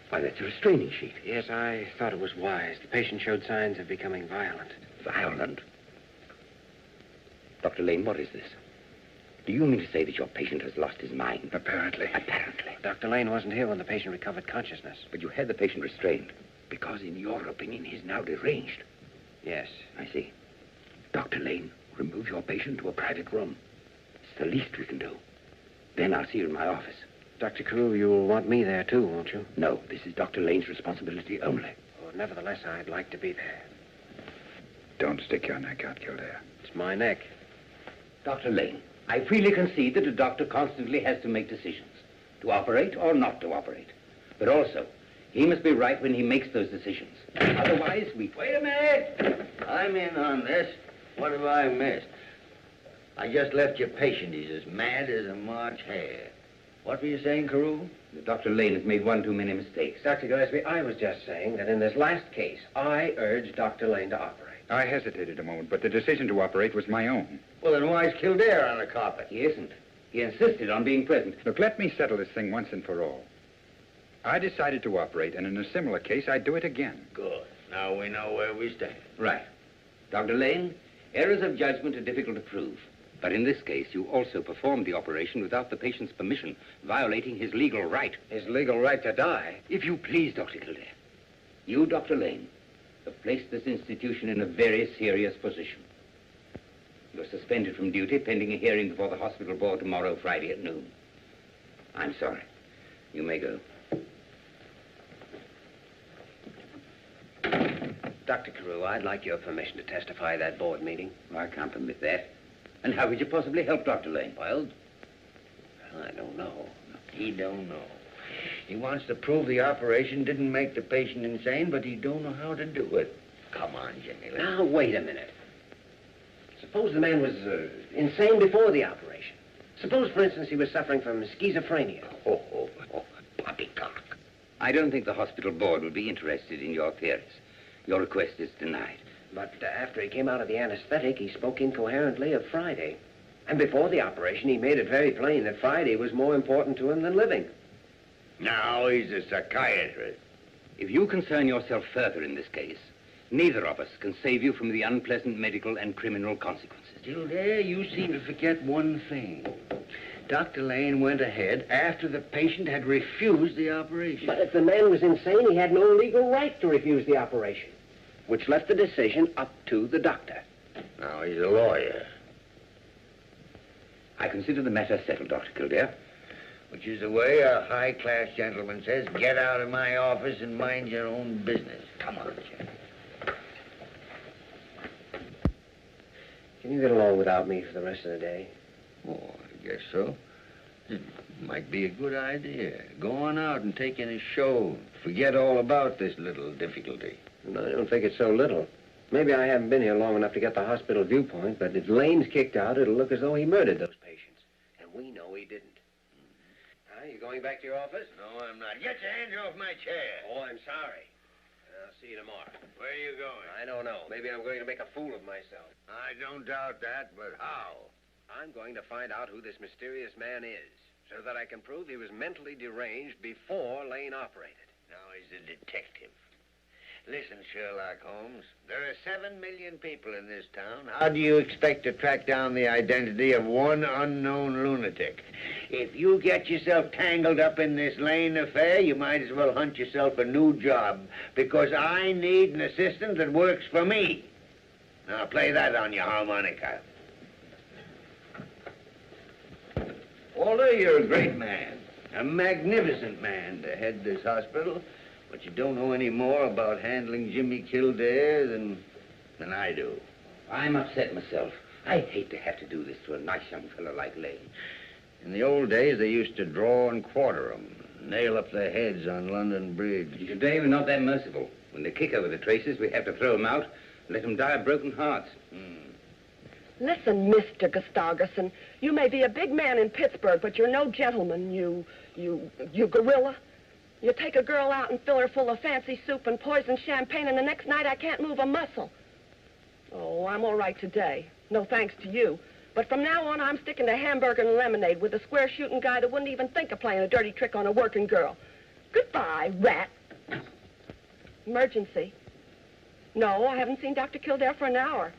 Why, that's a restraining sheet. Yes, I thought it was wise. The patient showed signs of becoming violent. Violent? Dr. Lane, what is this? Do you mean to say that your patient has lost his mind? Apparently. Apparently. Dr. Lane wasn't here when the patient recovered consciousness. But you had the patient restrained because, in your opinion, he's now deranged. Yes. I see. Dr. Lane, remove your patient to a private room. It's the least we can do. Then I'll see you in my office. Dr. Carew, you'll want me there, too, won't you? No, this is Dr. Lane's responsibility only. Oh, nevertheless, I'd like to be there. Don't stick your neck out, Kildare. It's my neck. Dr. Lane, I freely concede that a doctor constantly has to make decisions, to operate or not to operate. But also, he must be right when he makes those decisions. Otherwise, we... Wait a minute. I'm in on this. What have I missed? I just left your patient. He's as mad as a March hare. What were you saying, Carew? Dr. Lane has made one too many mistakes. Dr. Gillespie, I was just saying that in this last case, I urged Dr. Lane to operate. I hesitated a moment, but the decision to operate was my own. Well, then why's Kildare on the carpet? He isn't. He insisted on being present. Look, let me settle this thing once and for all. I decided to operate, and in a similar case, I'd do it again. Good. Now we know where we stand. Right. Dr. Lane, errors of judgment are difficult to prove. But in this case, you also performed the operation without the patient's permission, violating his legal right. His legal right to die? If you please, Dr. Kildare. You, Dr. Lane, have placed this institution in a very serious position. You're suspended from duty pending a hearing before the hospital board tomorrow, Friday at noon. I'm sorry. You may go. Dr. Carew, I'd like your permission to testify at that board meeting. I can't permit that. And how would you possibly help Dr. Lane? Well, I don't know. He don't know. He wants to prove the operation didn't make the patient insane, but he don't know how to do it. Come on, Jimmy. Now, wait a minute. Suppose the man was insane before the operation. Suppose, for instance, he was suffering from schizophrenia. Oh, poppycock. I don't think the hospital board would be interested in your appearance. Your request is denied. But after he came out of the anesthetic, he spoke incoherently of Friday. And before the operation, he made it very plain that Friday was more important to him than living. Now he's a psychiatrist. If you concern yourself further in this case, neither of us can save you from the unpleasant medical and criminal consequences. Kildare, you seem to forget one thing. Dr. Lane went ahead after the patient had refused the operation. But if the man was insane, he had no legal right to refuse the operation, which left the decision up to the doctor. Now, he's a lawyer. I consider the matter settled, Dr. Kildare. Which is the way a high-class gentleman says, get out of my office and mind your own business. Come on, Jim. Can you get along without me for the rest of the day? Oh, I guess so. It might be a good idea. Go on out and take in a show. Forget all about this little difficulty. No, I don't think it's so little. Maybe I haven't been here long enough to get the hospital viewpoint, but if Lane's kicked out, it'll look as though he murdered those patients. And we know he didn't. You going back to your office? No, I'm not. Get your hands off my chair. Oh, I'm sorry. I'll see you tomorrow. Where are you going? I don't know. Maybe I'm going to make a fool of myself. I don't doubt that, but how? I'm going to find out who this mysterious man is, so that I can prove he was mentally deranged before Lane operated. Now he's a detective. Listen, Sherlock Holmes, there are 7 million people in this town. How do you expect to track down the identity of one unknown lunatic? If you get yourself tangled up in this Lane affair, you might as well hunt yourself a new job, because I need an assistant that works for me. Now play that on your harmonica. Walter, you're a great man, a magnificent man to head this hospital. But you don't know any more about handling Jimmy Kildare than I do. I'm upset myself. I hate to have to do this to a nice young fellow like Lane. In the old days, they used to draw and quarter them, nail up their heads on London Bridge. Today, we're not that merciful. When they kick over the traces, we have to throw them out and let them die of broken hearts. Listen, Mr. Gustafson, you may be a big man in Pittsburgh, but you're no gentleman, you gorilla. You take a girl out and fill her full of fancy soup and poison champagne, and the next night I can't move a muscle. Oh, I'm all right today. No thanks to you. But from now on, I'm sticking to hamburger and lemonade with a square-shooting guy that wouldn't even think of playing a dirty trick on a working girl. Goodbye, rat. Emergency. No, I haven't seen Dr. Kildare for an hour.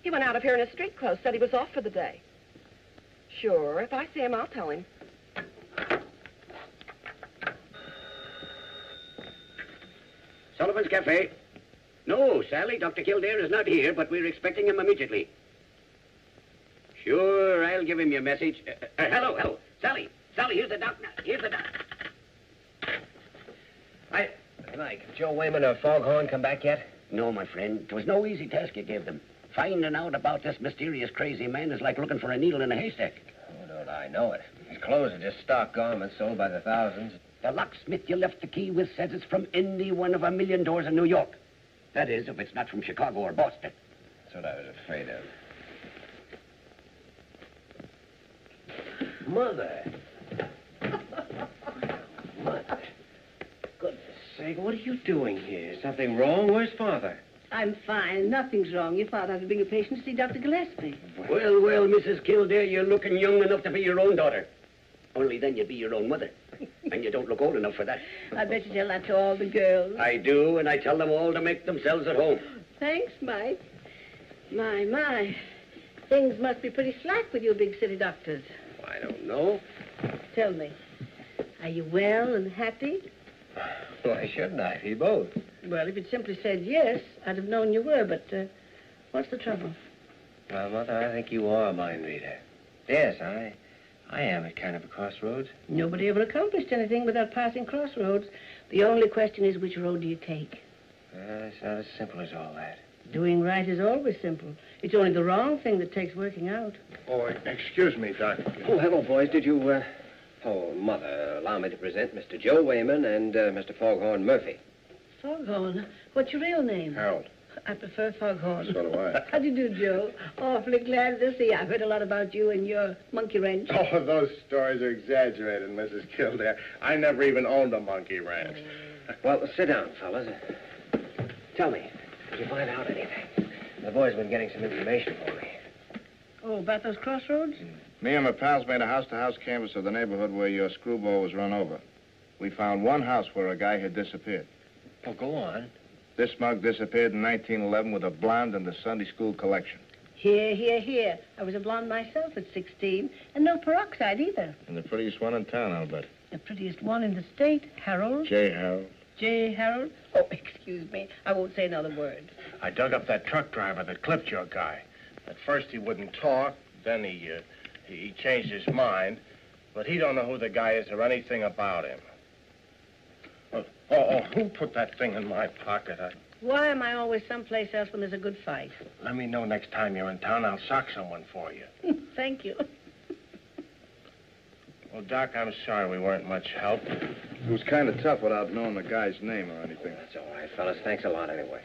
He went out of here in his street clothes, said he was off for the day. Sure, if I see him, I'll tell him. Sullivan's Cafe. No, Sally, Dr. Kildare is not here, but we're expecting him immediately. Sure, I'll give him your message. Hello. Sally, here's the doctor. Joe Wayman or Foghorn come back yet? No, my friend. It was no easy task you gave them. Finding out about this mysterious crazy man is like looking for a needle in a haystack. Oh, don't I know it. His clothes are just stock garments sold by the thousands. The locksmith you left the key with says it's from any one of 1,000,000 doors in New York. That is, if it's not from Chicago or Boston. That's what I was afraid of. Mother. Mother. Goodness sake, what are you doing here? Something wrong? Where's Father? I'm fine. Nothing's wrong. Your father has to bring a patient to see Dr. Gillespie. Well, Mrs. Kildare, you're looking young enough to be your own daughter. Only then you'd be your own mother. And you don't look old enough for that. I bet you tell that to all the girls. I do, and I tell them all to make themselves at home. Thanks, Mike. My. Things must be pretty slack with you big city doctors. I don't know. Tell me, are you well and happy? Why shouldn't I be both? Well, if you'd simply said yes, I'd have known you were, but what's the trouble? Well, Mother, I think you are a mind reader. Yes, I am at kind of a crossroads. Nobody ever accomplished anything without passing crossroads. The only question is, which road do you take? It's not as simple as all that. Doing right is always simple. It's only the wrong thing that takes working out. Oh, excuse me, Doc. Oh, hello, boys. Did you, Oh, Mother, allow me to present Mr. Joe Wayman and Mr. Foghorn Murphy. Foghorn? What's your real name? Harold. I prefer Foghorn. So do I. How do you do, Joe? Awfully glad to see you. I've heard a lot about you and your monkey ranch. Oh, those stories are exaggerated, Mrs. Kildare. I never even owned a monkey ranch. Well, sit down, fellas. Tell me, did you find out anything? The boy's been getting some information for me. Oh, about those crossroads? Me and my pals made a house-to-house canvass of the neighborhood where your screwball was run over. We found one house where a guy had disappeared. Oh, go on. This mug disappeared in 1911 with a blonde and the Sunday school collection. Here. I was a blonde myself at 16, and no peroxide either. And the prettiest one in town, I'll bet. The prettiest one in the state, Harold. J. Harold. J. Harold? Oh, excuse me. I won't say another word. I dug up that truck driver that clipped your guy. At first he wouldn't talk, then he changed his mind, but he don't know who the guy is or anything about him. Who put that thing in my pocket? Why am I always someplace else when there's a good fight? Let me know next time you're in town. I'll sock someone for you. Thank you. Well, Doc, I'm sorry we weren't much help. It was kind of tough without knowing the guy's name or anything. That's all right, fellas. Thanks a lot anyway.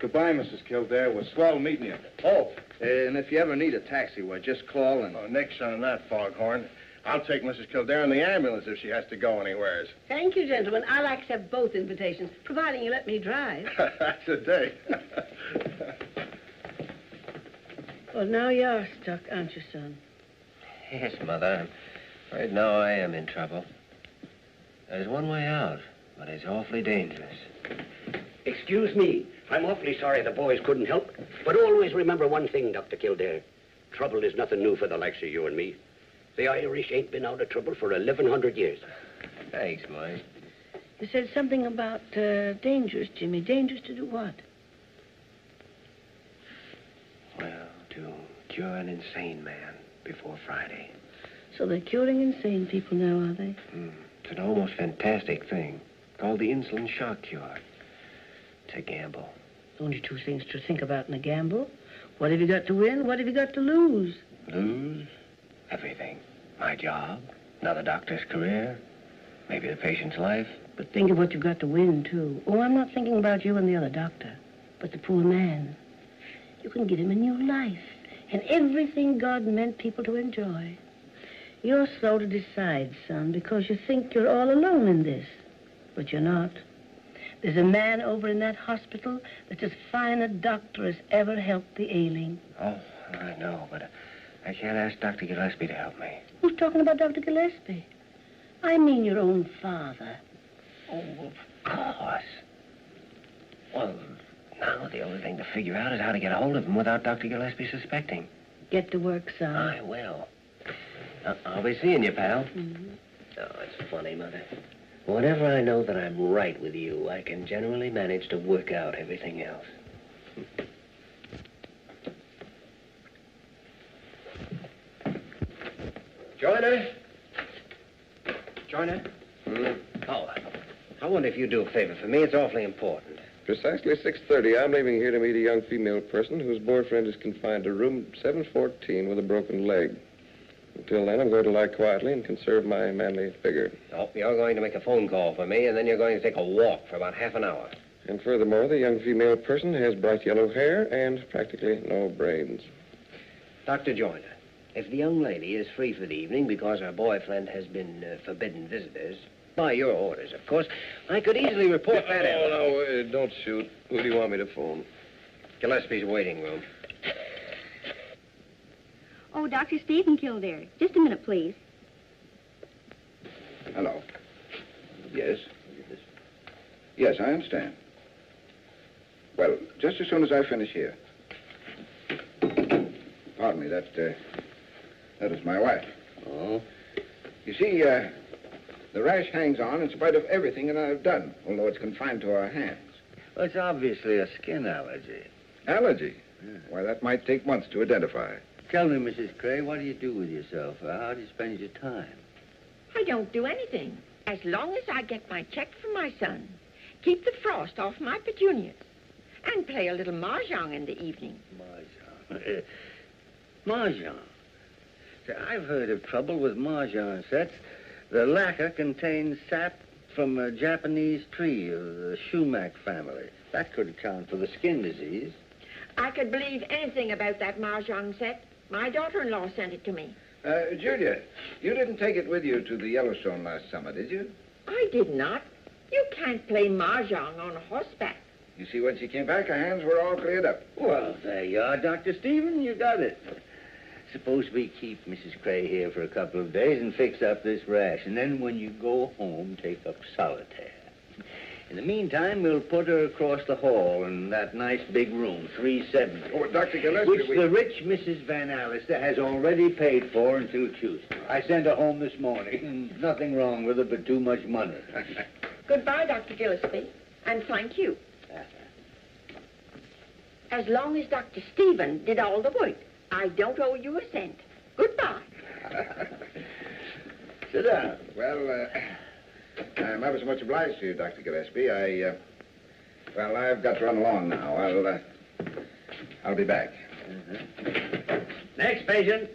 Goodbye, Mrs. Kildare. It was swell meeting you. Oh. And if you ever need a taxi, well, just call and... Oh, nix on that, Foghorn. I'll take Mrs. Kildare in the ambulance if she has to go anywheres. Thank you, gentlemen. I'll accept both invitations, providing you let me drive. That's a date. Well, now you're stuck, aren't you, son? Yes, Mother. I'm afraid now I am in trouble. There's one way out, but it's awfully dangerous. Excuse me. I'm awfully sorry the boys couldn't help. But always remember one thing, Dr. Kildare. Trouble is nothing new for the likes of you and me. The Irish ain't been out of trouble for 1,100 years. Thanks, Mike. You said something about dangerous, Jimmy. Dangerous to do what? Well, to cure an insane man before Friday. So they're curing insane people now, are they? It's an almost fantastic thing called the insulin shock cure. It's a gamble. Only two things to think about in a gamble. What have you got to win? What have you got to lose? Lose? Everything. My job, another doctor's career, maybe the patient's life. But think of what you've got to win, too. Oh, I'm not thinking about you and the other doctor, but the poor man. You can give him a new life and everything God meant people to enjoy. You're slow to decide, son, because you think you're all alone in this. But you're not. There's a man over in that hospital that's as fine a doctor as ever helped the ailing. Oh, I know, but I can't ask Dr. Gillespie to help me. Who's talking about Dr. Gillespie? I mean your own father. Oh, of course. Well, now the only thing to figure out is how to get a hold of him without Dr. Gillespie suspecting. Get to work, son. I will. I'll be seeing you, pal. Mm-hmm. Oh, it's funny, Mother. Whenever I know that I'm right with you, I can generally manage to work out everything else. Joyner? Joyner? Oh, I wonder if you'd do a favor for me. It's awfully important. Precisely 6:30, I'm leaving here to meet a young female person whose boyfriend is confined to room 714 with a broken leg. Until then, I'm going to lie quietly and conserve my manly figure. Oh, you're going to make a phone call for me, and then you're going to take a walk for about half an hour. And furthermore, the young female person has bright yellow hair and practically no brains. Dr. Joyner, if the young lady is free for the evening because her boyfriend has been forbidden visitors, by your orders, of course, I could easily report that out. Oh, no, don't shoot. Who do you want me to phone? Gillespie's waiting room. Oh, Dr. Stephen Kildare. Just a minute, please. Hello. Yes? Yes, I understand. Well, just as soon as I finish here. Pardon me, that is my wife. Oh? You see, the rash hangs on in spite of everything that I've done, although it's confined to our hands. Well, it's obviously a skin allergy. Allergy? Yeah. Why, that might take months to identify. Tell me, Mrs. Gray, what do you do with yourself? How do you spend your time? I don't do anything, as long as I get my check from my son, keep the frost off my petunias, and play a little mahjong in the evening. Mahjong? Mahjong? See, I've heard of trouble with mahjong sets. The lacquer contains sap from a Japanese tree of the Shumac family. That could account for the skin disease. I could believe anything about that mahjong set. My daughter-in-law sent it to me. Julia, you didn't take it with you to the Yellowstone last summer, did you? I did not. You can't play mahjong on horseback. You see, when she came back, her hands were all cleared up. Well, there you are, Dr. Stephen. You got it. Suppose we keep Mrs. Gray here for a couple of days and fix up this rash, and then when you go home, take up solitaire. In the meantime, we'll put her across the hall in that nice big room, 370. Oh, Dr. Gillespie, which the rich Mrs. Van Allister has already paid for until Tuesday. I sent her home this morning. Nothing wrong with her, but too much money. Goodbye, Dr. Gillespie, and thank you. As long as Dr. Stephen did all the work, I don't owe you a cent. Goodbye. Sit down. Well, I'm ever so much obliged to you, Dr. Gillespie. Well, I've got to run along now. I'll be back. Next patient.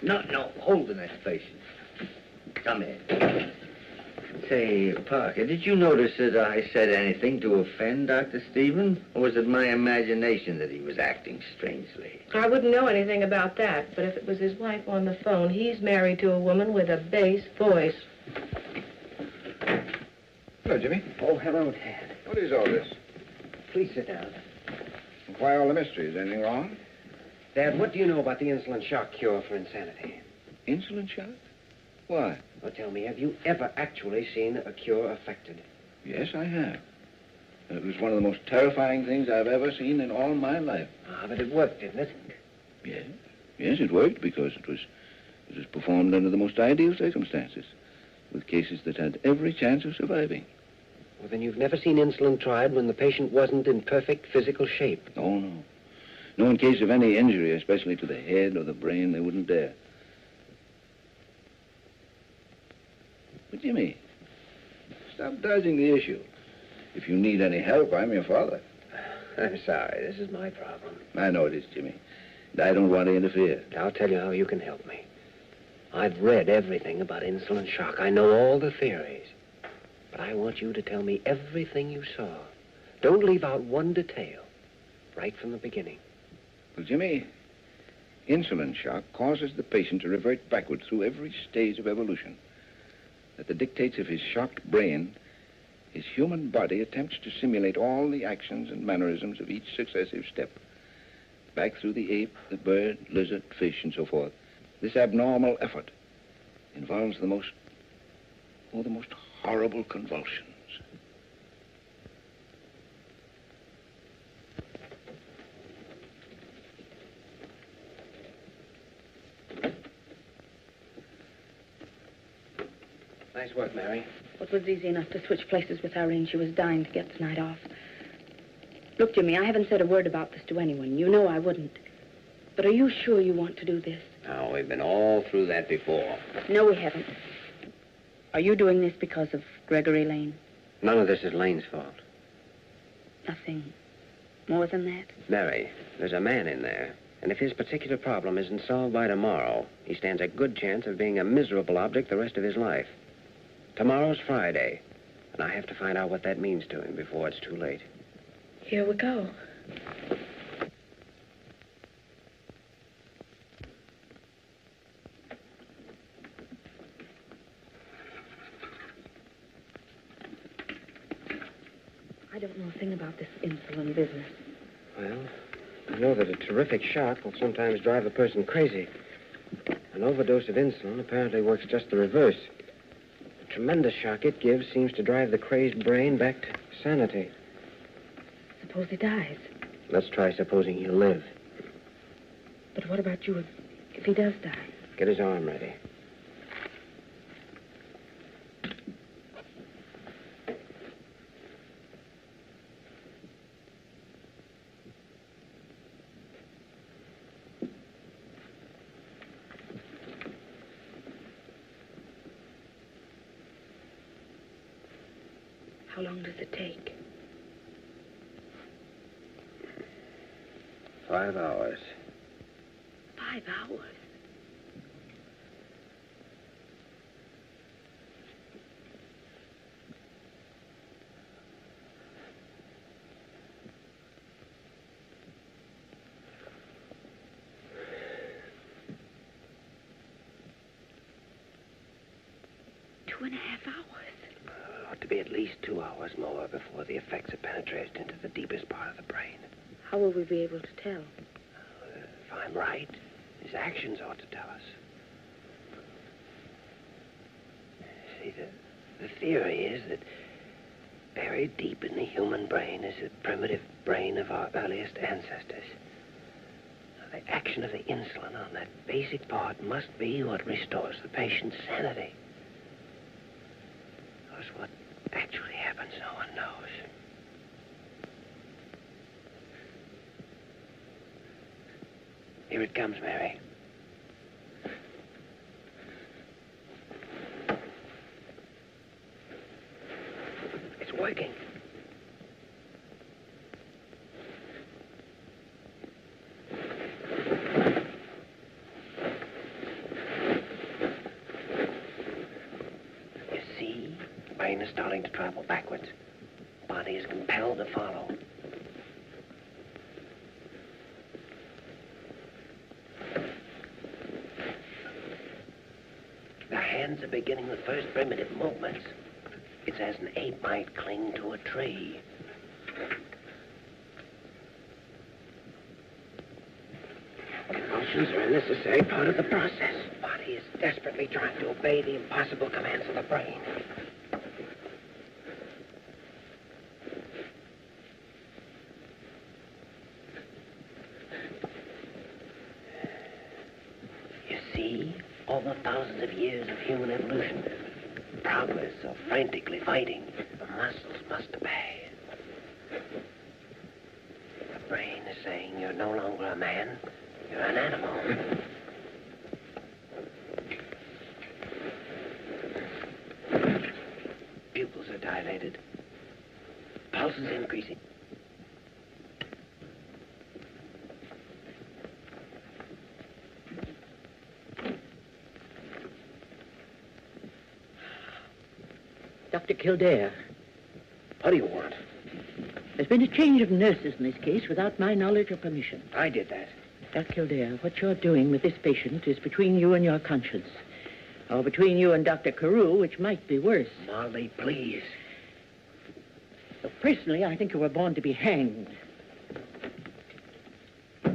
No, hold the next patient. Come in. Say, Parker, did you notice that I said anything to offend Dr. Stephen? Or was it my imagination that he was acting strangely? I wouldn't know anything about that, but if it was his wife on the phone, he's married to a woman with a bass voice. Hello, Jimmy. Oh, hello, Dad. What is all this? Please sit down. Why all the mystery? Is anything wrong? Dad, what do you know about the insulin shock cure for insanity? Insulin shock? Why? Well, tell me, have you ever actually seen a cure effected? Yes, I have. It was one of the most terrifying things I've ever seen in all my life. Ah, but it worked, didn't it? Yes. Yes, it worked because it was performed under the most ideal circumstances, with cases that had every chance of surviving. Well, then you've never seen insulin tried when the patient wasn't in perfect physical shape. Oh, no. No, in case of any injury, especially to the head or the brain, they wouldn't dare. But, Jimmy, stop dodging the issue. If you need any help, I'm your father. I'm sorry. This is my problem. I know it is, Jimmy. And I don't want to interfere. I'll tell you how you can help me. I've read everything about insulin shock. I know all the theories. But I want you to tell me everything you saw. Don't leave out one detail. Right from the beginning. Well, Jimmy, insulin shock causes the patient to revert backward through every stage of evolution. At the dictates of his shocked brain, His human body attempts to simulate all the actions and mannerisms of each successive step. Back through the ape, the bird, lizard, fish, and so forth. This abnormal effort involves the most horrible convulsions. Nice work, Mary. It was easy enough to switch places with Ayres. She was dying to get the night off. Look, Jimmy, I haven't said a word about this to anyone. You know I wouldn't. But are you sure you want to do this? Oh, we've been all through that before. No, we haven't. Are you doing this because of Gregory Lane? None of this is Lane's fault. Nothing more than that? Mary, there's a man in there. And if his particular problem isn't solved by tomorrow, he stands a good chance of being a miserable object the rest of his life. Tomorrow's Friday, and I have to find out what that means to him before it's too late. Here we go. I don't know a thing about this insulin business. Well, I know that a terrific shock will sometimes drive a person crazy. An overdose of insulin apparently works just the reverse. The tremendous shock it gives seems to drive the crazed brain back to sanity. Suppose he dies. Let's try supposing he'll live. But what about you if he does die? Get his arm ready. How long does it take? 5 hours. 5 hours? Two and a half hours? Ought to be at least 2 hours more before the effects are penetrated into the deepest part of the brain. How will we be able to tell? If I'm right, his actions ought to tell us. See, the theory is that buried deep in the human brain is the primitive brain of our earliest ancestors. Now, the action of the insulin on that basic part must be what restores the patient's sanity. Because what actually happens, no one knows. Here it comes, Mary. It's working. You see, the brain is starting to travel backwards. The body is compelled to follow. The hands are beginning the first primitive movements. It's as an ape might cling to a tree. Convulsions are a necessary part of the process. The body is desperately trying to obey the impossible commands of the brain. You see, all the thousands of years of human evolution, progress of frantically fighting, the muscles must obey. The brain is saying you're no longer a man, you're an animal. Pupils are dilated. Pulse is increasing. Dr. Kildare. What do you want? There's been a change of nurses in this case without my knowledge or permission. I did that. Dr. Kildare, what you're doing with this patient is between you and your conscience. Or between you and Dr. Carew, which might be worse. Molly, please. Though personally, I think you were born to be hanged. Do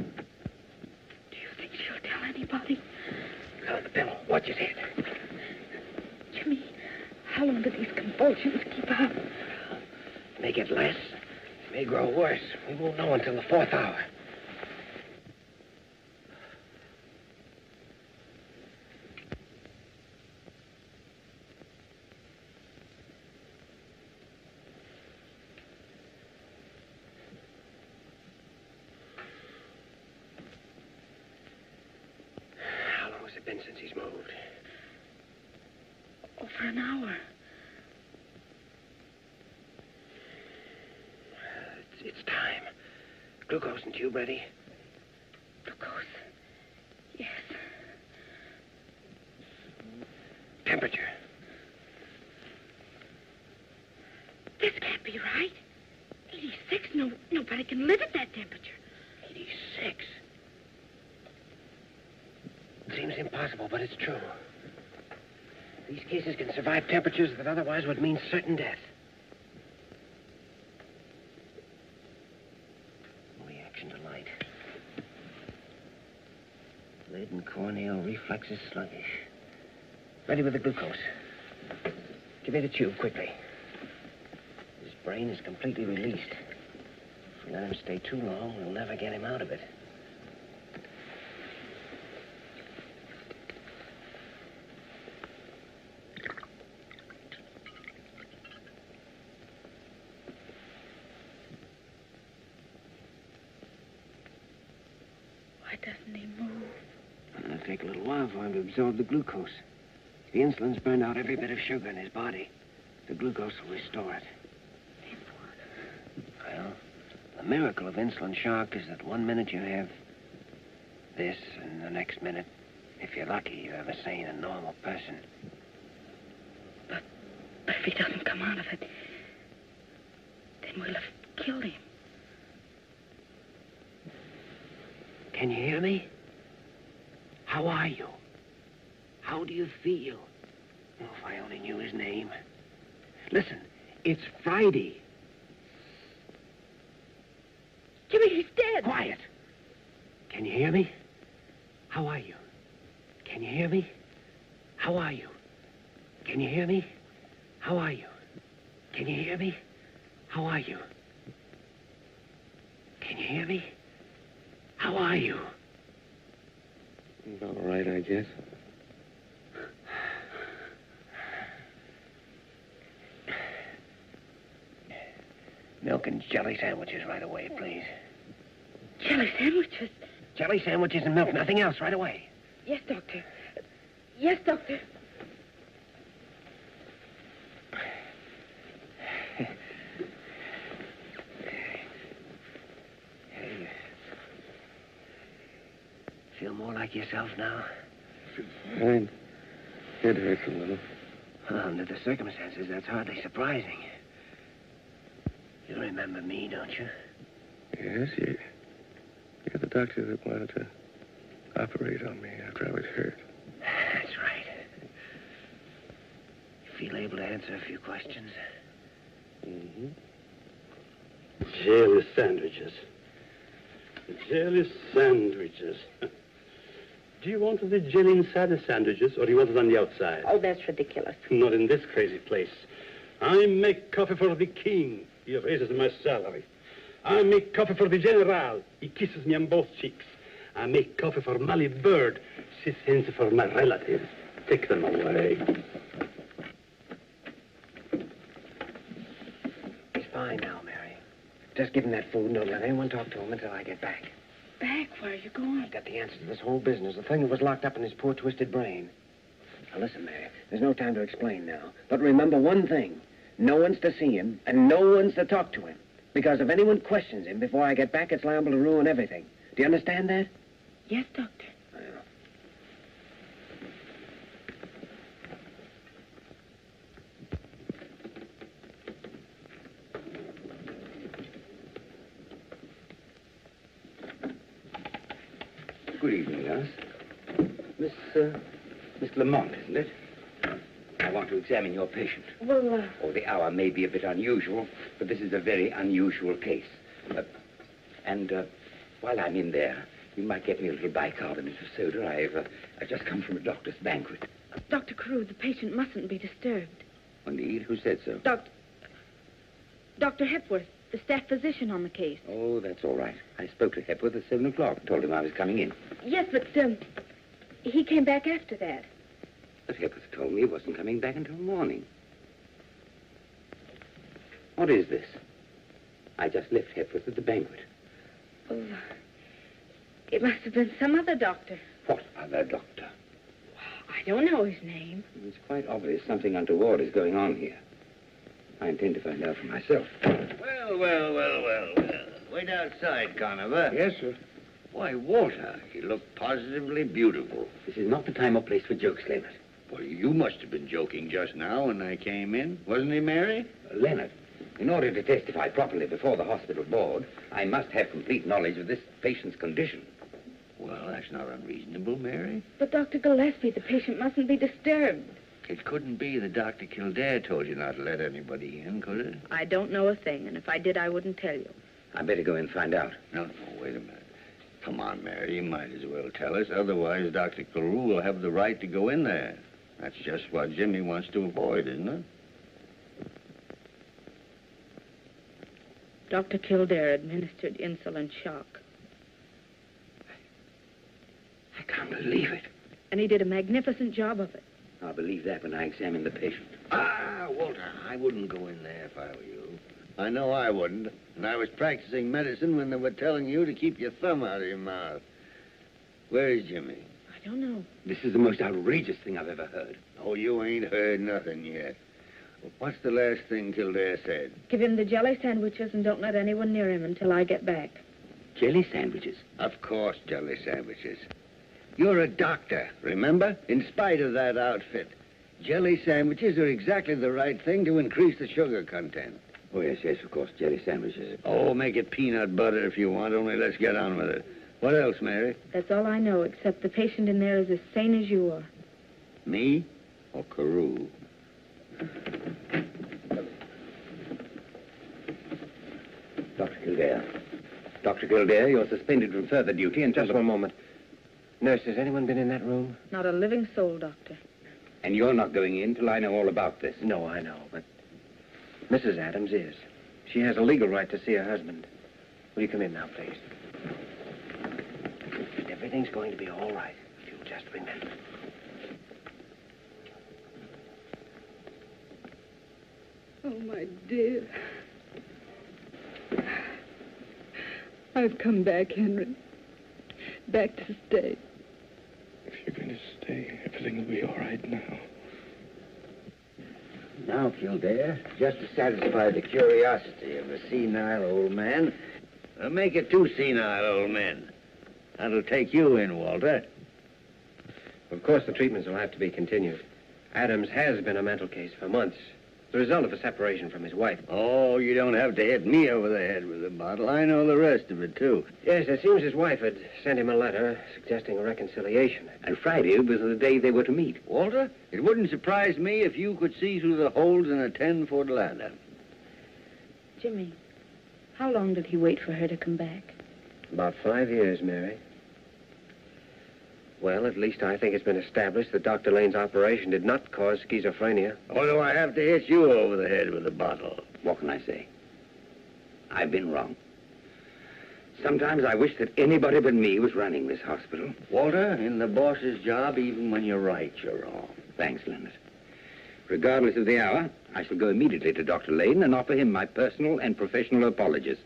you think she'll tell anybody? On the pillow. Watch his head. Jimmy, how long do these convulsions keep on? May get less. May grow worse. We won't know until the 4th hour. How long has it been since he's moved? Over an hour. It's time. Glucose and tube ready? Glucose. Yes. Temperature. This can't be right. 86. Nobody can live at that temperature. 86. Seems impossible, but it's true. These cases can survive temperatures that otherwise would mean certain death. Reaction to light. Lid and corneal reflexes sluggish. Ready with the glucose. Give me the tube quickly. His brain is completely released. If we let him stay too long, we'll never get him out of it. Why doesn't he move? It'll take a little while for him to absorb the glucose. The insulin's burned out every bit of sugar in his body. The glucose will restore it. Well, the miracle of insulin shock is that 1 minute you have this, and the next minute, if you're lucky, you have a sane and normal person. But if he doesn't come out of it, then we'll have killed him. Can you hear me? How are you? How do you feel? Oh, if I only knew his name. Listen, it's Friday. Jimmy, he's dead. Quiet. Can you hear me? How are you? Can you hear me? How are you? Can you hear me? How are you? Can you hear me? How are you? Can you hear me? How are you? All right, I guess. Milk and jelly sandwiches right away, please. Jelly sandwiches? Jelly sandwiches and milk, nothing else, right away. Yes, Doctor. Yes, Doctor. Hey, feel more like yourself now? Fine. Head hurts a little. Under the circumstances, that's hardly surprising. You remember me, don't you? Yes, you're the doctor that wanted to operate on me after I was hurt. That's right. You feel able to answer a few questions? Mm-hmm. Jelly sandwiches. Jelly sandwiches. Do you want the jelly inside the sandwiches, or do you want it on the outside? Oh, that's ridiculous. Not in this crazy place. I make coffee for the king. He raises my salary. I make coffee for the general. He kisses me on both cheeks. I make coffee for Molly Bird. She sends it for my relatives. Take them away. He's fine now, Mary. Just give him that food and don't let anyone talk to him until I get back. Back? Where are you going? I've got the answer to this whole business, the thing that was locked up in his poor, twisted brain. Now, listen, Mary, there's no time to explain now. But remember one thing. No one's to see him, and no one's to talk to him. Because if anyone questions him before I get back, it's liable to ruin everything. Do you understand that? Yes, Doctor. Well. Good evening, Alice. Miss Lamont, isn't it? I want to examine your patient. Well, Oh, the hour may be a bit unusual, but this is a very unusual case. While I'm in there, you might get me a little bicarbonate of soda. I've just come from a doctor's banquet. Dr. Carew, the patient mustn't be disturbed. Indeed? Who said so? Dr. Hepworth, the staff physician on the case. Oh, that's all right. I spoke to Hepworth at 7 o'clock. Told him I was coming in. Yes, but, he came back after that. But Hepworth told me he wasn't coming back until morning. What is this? I just left Hepworth at the banquet. Oh, it must have been some other doctor. What other doctor? I don't know his name. It's quite obvious something untoward is going on here. I intend to find out for myself. Well. Wait outside, Conover. Yes, sir. Why, Walter, you look positively beautiful. This is not the time or place for jokes, Leonard. Well, you must have been joking just now when I came in. Wasn't he, Mary? Leonard, in order to testify properly before the hospital board, I must have complete knowledge of this patient's condition. Well, that's not unreasonable, Mary. But Dr. Gillespie, the patient mustn't be disturbed. It couldn't be that Dr. Kildare told you not to let anybody in, could it? I don't know a thing, and if I did, I wouldn't tell you. I better go and find out. No, wait a minute. Come on, Mary, you might as well tell us. Otherwise, Dr. Carew will have the right to go in there. That's just what Jimmy wants to avoid, isn't it? Dr. Kildare administered insulin shock. I can't believe it. And he did a magnificent job of it. I'll believe that when I examine the patient. Walter, I wouldn't go in there if I were you. I know I wouldn't. And I was practicing medicine when they were telling you to keep your thumb out of your mouth. Where is Jimmy? I don't know. This is the most outrageous thing I've ever heard. Oh, you ain't heard nothing yet. Well, what's the last thing Kildare said? Give him the jelly sandwiches and don't let anyone near him until I get back. Jelly sandwiches? Of course, jelly sandwiches. You're a doctor, remember? In spite of that outfit. Jelly sandwiches are exactly the right thing to increase the sugar content. Oh, yes, of course, jelly sandwiches. Oh, make it peanut butter if you want, only let's get on with it. What else, Mary? That's all I know, except the patient in there is as sane as you are. Me or Carew? Dr. Kildare. Dr. Kildare, you're suspended from further duty until... Just one moment. Nurse, has anyone been in that room? Not a living soul, Doctor. And you're not going in till I know all about this? No, I know, but Mrs. Adams is. She has a legal right to see her husband. Will you come in now, please? Everything's going to be all right, if you'll just remember. Oh, my dear. I've come back, Henry. Back to stay. If you're going to stay, everything will be all right now. Now, Kildare, just to satisfy the curiosity of a senile old man, make it two senile old men. That'll take you in, Walter. Of course, the treatments will have to be continued. Adams has been a mental case for months. The result of a separation from his wife. Oh, you don't have to hit me over the head with a bottle. I know the rest of it, too. Yes, it seems his wife had sent him a letter suggesting a reconciliation. And Friday was the day they were to meet. Walter, it wouldn't surprise me if you could see through the holes in a 10-foot ladder. Jimmy, how long did he wait for her to come back? About 5 years, Mary. Well, at least I think it's been established that Dr. Lane's operation did not cause schizophrenia. Or do I have to hit you over the head with a bottle? What can I say? I've been wrong. Sometimes I wish that anybody but me was running this hospital. Walter, in the boss's job, even when you're right, you're wrong. Thanks, Leonard. Regardless of the hour, I shall go immediately to Dr. Lane and offer him my personal and professional apologies,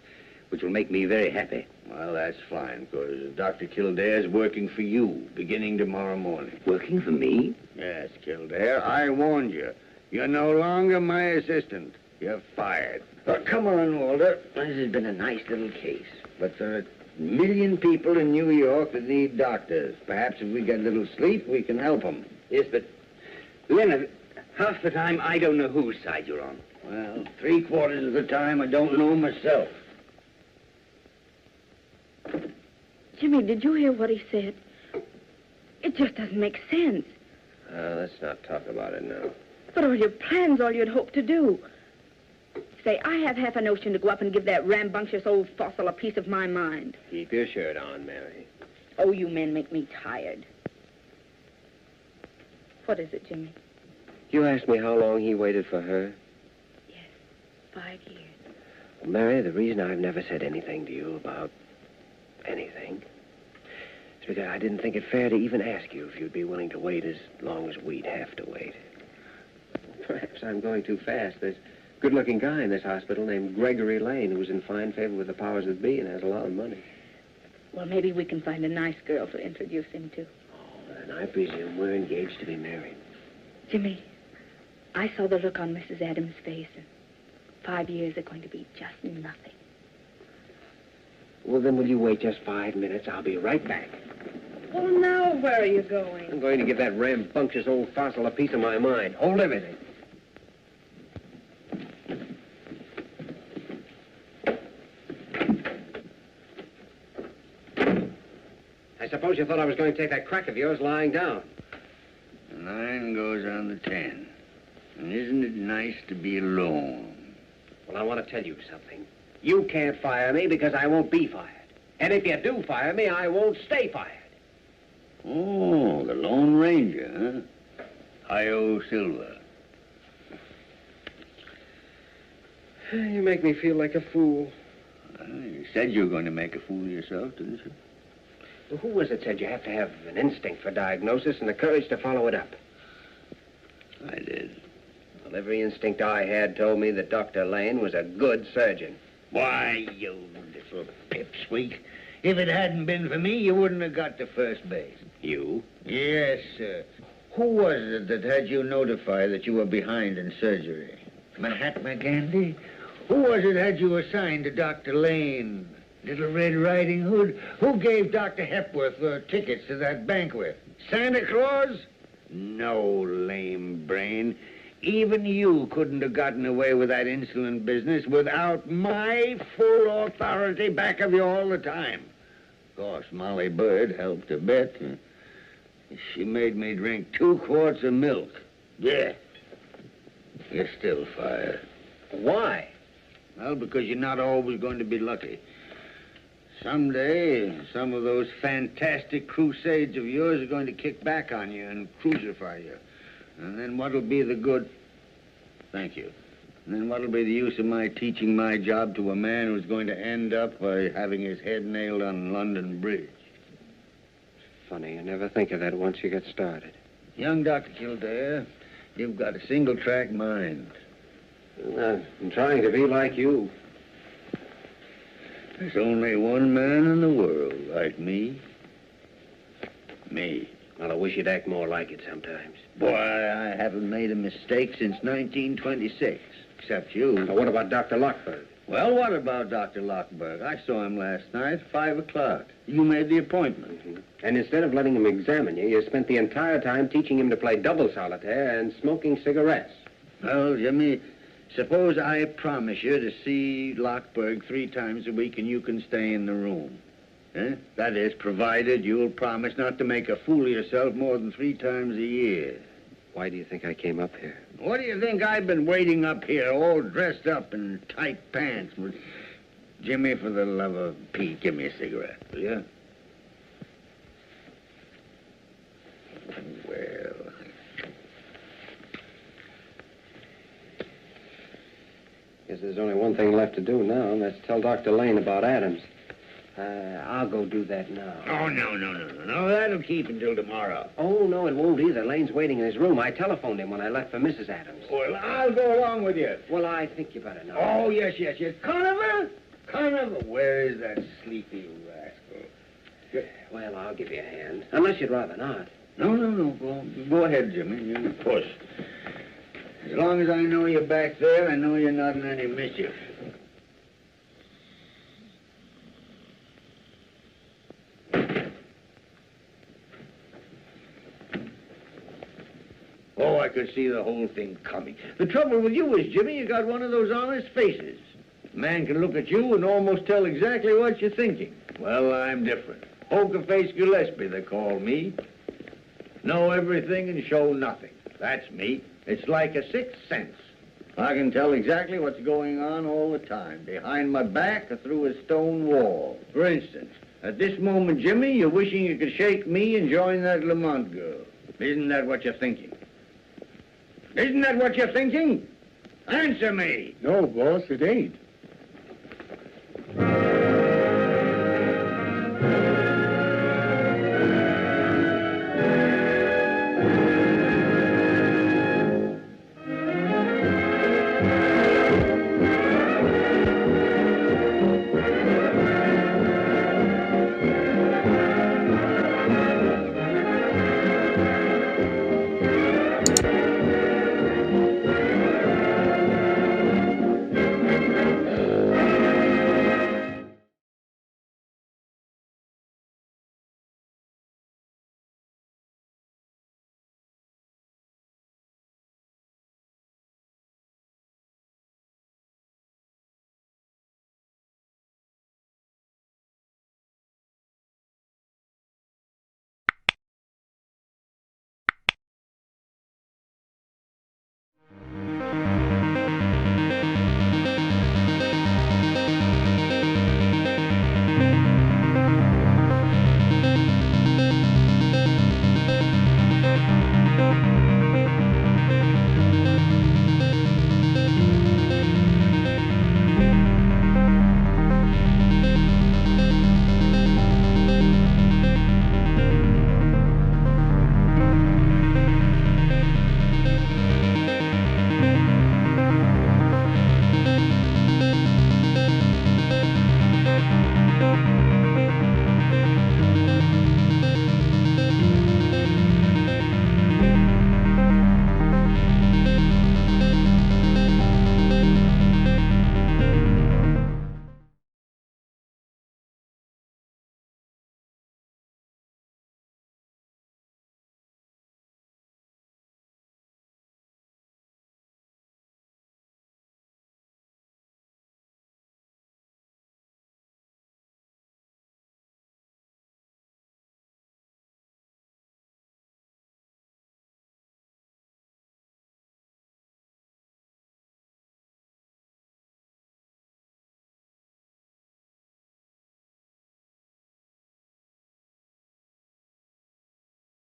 which will make me very happy. Well, that's fine, because Dr. Kildare's working for you, beginning tomorrow morning. Working for me? Yes, Kildare, I warned you. You're no longer my assistant. You're fired. Well, come on, Walter. This has been a nice little case. But there are a million people in New York that need doctors. Perhaps if we get a little sleep, we can help them. Yes, but, Leonard, half the time I don't know whose side you're on. Well, 3/4 of the time I don't know myself. Jimmy, did you hear what he said? It just doesn't make sense. Let's not talk about it now. But all your plans, all you'd hoped to do. Say, I have half a notion to go up and give that rambunctious old fossil a piece of my mind. Keep your shirt on, Mary. Oh, you men make me tired. What is it, Jimmy? You asked me how long he waited for her? 5 years. Well, Mary, the reason I've never said anything to you about anything is because I didn't think it fair to even ask you if you'd be willing to wait as long as we'd have to wait. Perhaps I'm going too fast. There's a good-looking guy in this hospital named Gregory Lane who's in fine favor with the powers that be and has a lot of money. Well, maybe we can find a nice girl to introduce him to. Oh, and I presume we're engaged to be married. Jimmy, I saw the look on Mrs. Adams' face, and 5 years are going to be just nothing. Well, then will you wait just 5 minutes? I'll be right back. Well, now where are you going? I'm going to give that rambunctious old fossil a piece of my mind. Hold everything. I suppose you thought I was going to take that crack of yours lying down. The 9 goes on the 10. And isn't it nice to be alone? Well, I want to tell you something. You can't fire me because I won't be fired. And if you do fire me, I won't stay fired. Oh, the Lone Ranger, huh? Hi-Yo Silver. You make me feel like a fool. You said you were going to make a fool of yourself, didn't you? Well, who was it said you have to have an instinct for diagnosis and the courage to follow it up? I did. Well, every instinct I had told me that Dr. Lane was a good surgeon. Why, you little pipsqueak. If it hadn't been for me, you wouldn't have got to first base. You? Yes, sir. Who was it that had you notify that you were behind in surgery? Mahatma Gandhi? Who was it had you assigned to Dr. Lane? Little Red Riding Hood? Who gave Dr. Hepworth tickets to that banquet? Santa Claus? No, lame brain. Even you couldn't have gotten away with that insolent business without my full authority back of you all the time. Of course, Molly Bird helped a bit. She made me drink 2 quarts of milk. Yeah. You're still fired. Why? Well, because you're not always going to be lucky. Someday, some of those fantastic crusades of yours are going to kick back on you and crucify you. And then what'll be the good... Thank you. And then what'll be the use of my teaching my job to a man who's going to end up by having his head nailed on London Bridge? Funny, you never think of that once you get started. Young Dr. Kildare, you've got a single-track mind. Well, I'm trying to be like you. There's only one man in the world like me. Me. Well, I wish you'd act more like it sometimes. Boy, I haven't made a mistake since 1926, except you. Now, what about Dr. Lockberg? Well, what about Dr. Lockberg? I saw him last night, 5 o'clock. You made the appointment. Mm-hmm. And instead of letting him examine you, you spent the entire time teaching him to play double solitaire and smoking cigarettes. Well, Jimmy, suppose I promise you to see Lockberg 3 times a week and you can stay in the room. Eh? That is, provided you'll promise not to make a fool of yourself more than 3 times a year. Why do you think I came up here? What do you think I've been waiting up here, all dressed up in tight pants? Jimmy, for the love of Pete, give me a cigarette, will you? Well... Guess there's only one thing left to do now, and that's tell Dr. Lane about Adams. I'll go do that now. Oh, no. That'll keep until tomorrow. Oh, no, it won't either. Lane's waiting in his room. I telephoned him when I left for Mrs. Adams. Well, I'll go along with you. Well, I think you better know. Oh, yes. Conover? Where is that sleepy rascal? Well, I'll give you a hand. Unless you'd rather not. No. Go ahead, Jimmy. You push. As long as I know you're back there, I know you're not in any mischief. Oh, I could see the whole thing coming. The trouble with you is, Jimmy, you got one of those honest faces. A man can look at you and almost tell exactly what you're thinking. Well, I'm different. Poker-faced Gillespie, they call me. Know everything and show nothing. That's me. It's like a sixth sense. I can tell exactly what's going on all the time, behind my back or through a stone wall. For instance, at this moment, Jimmy, you're wishing you could shake me and join that Lamont girl. Isn't that what you're thinking? Isn't that what you're thinking? Answer me. No, boss, it ain't.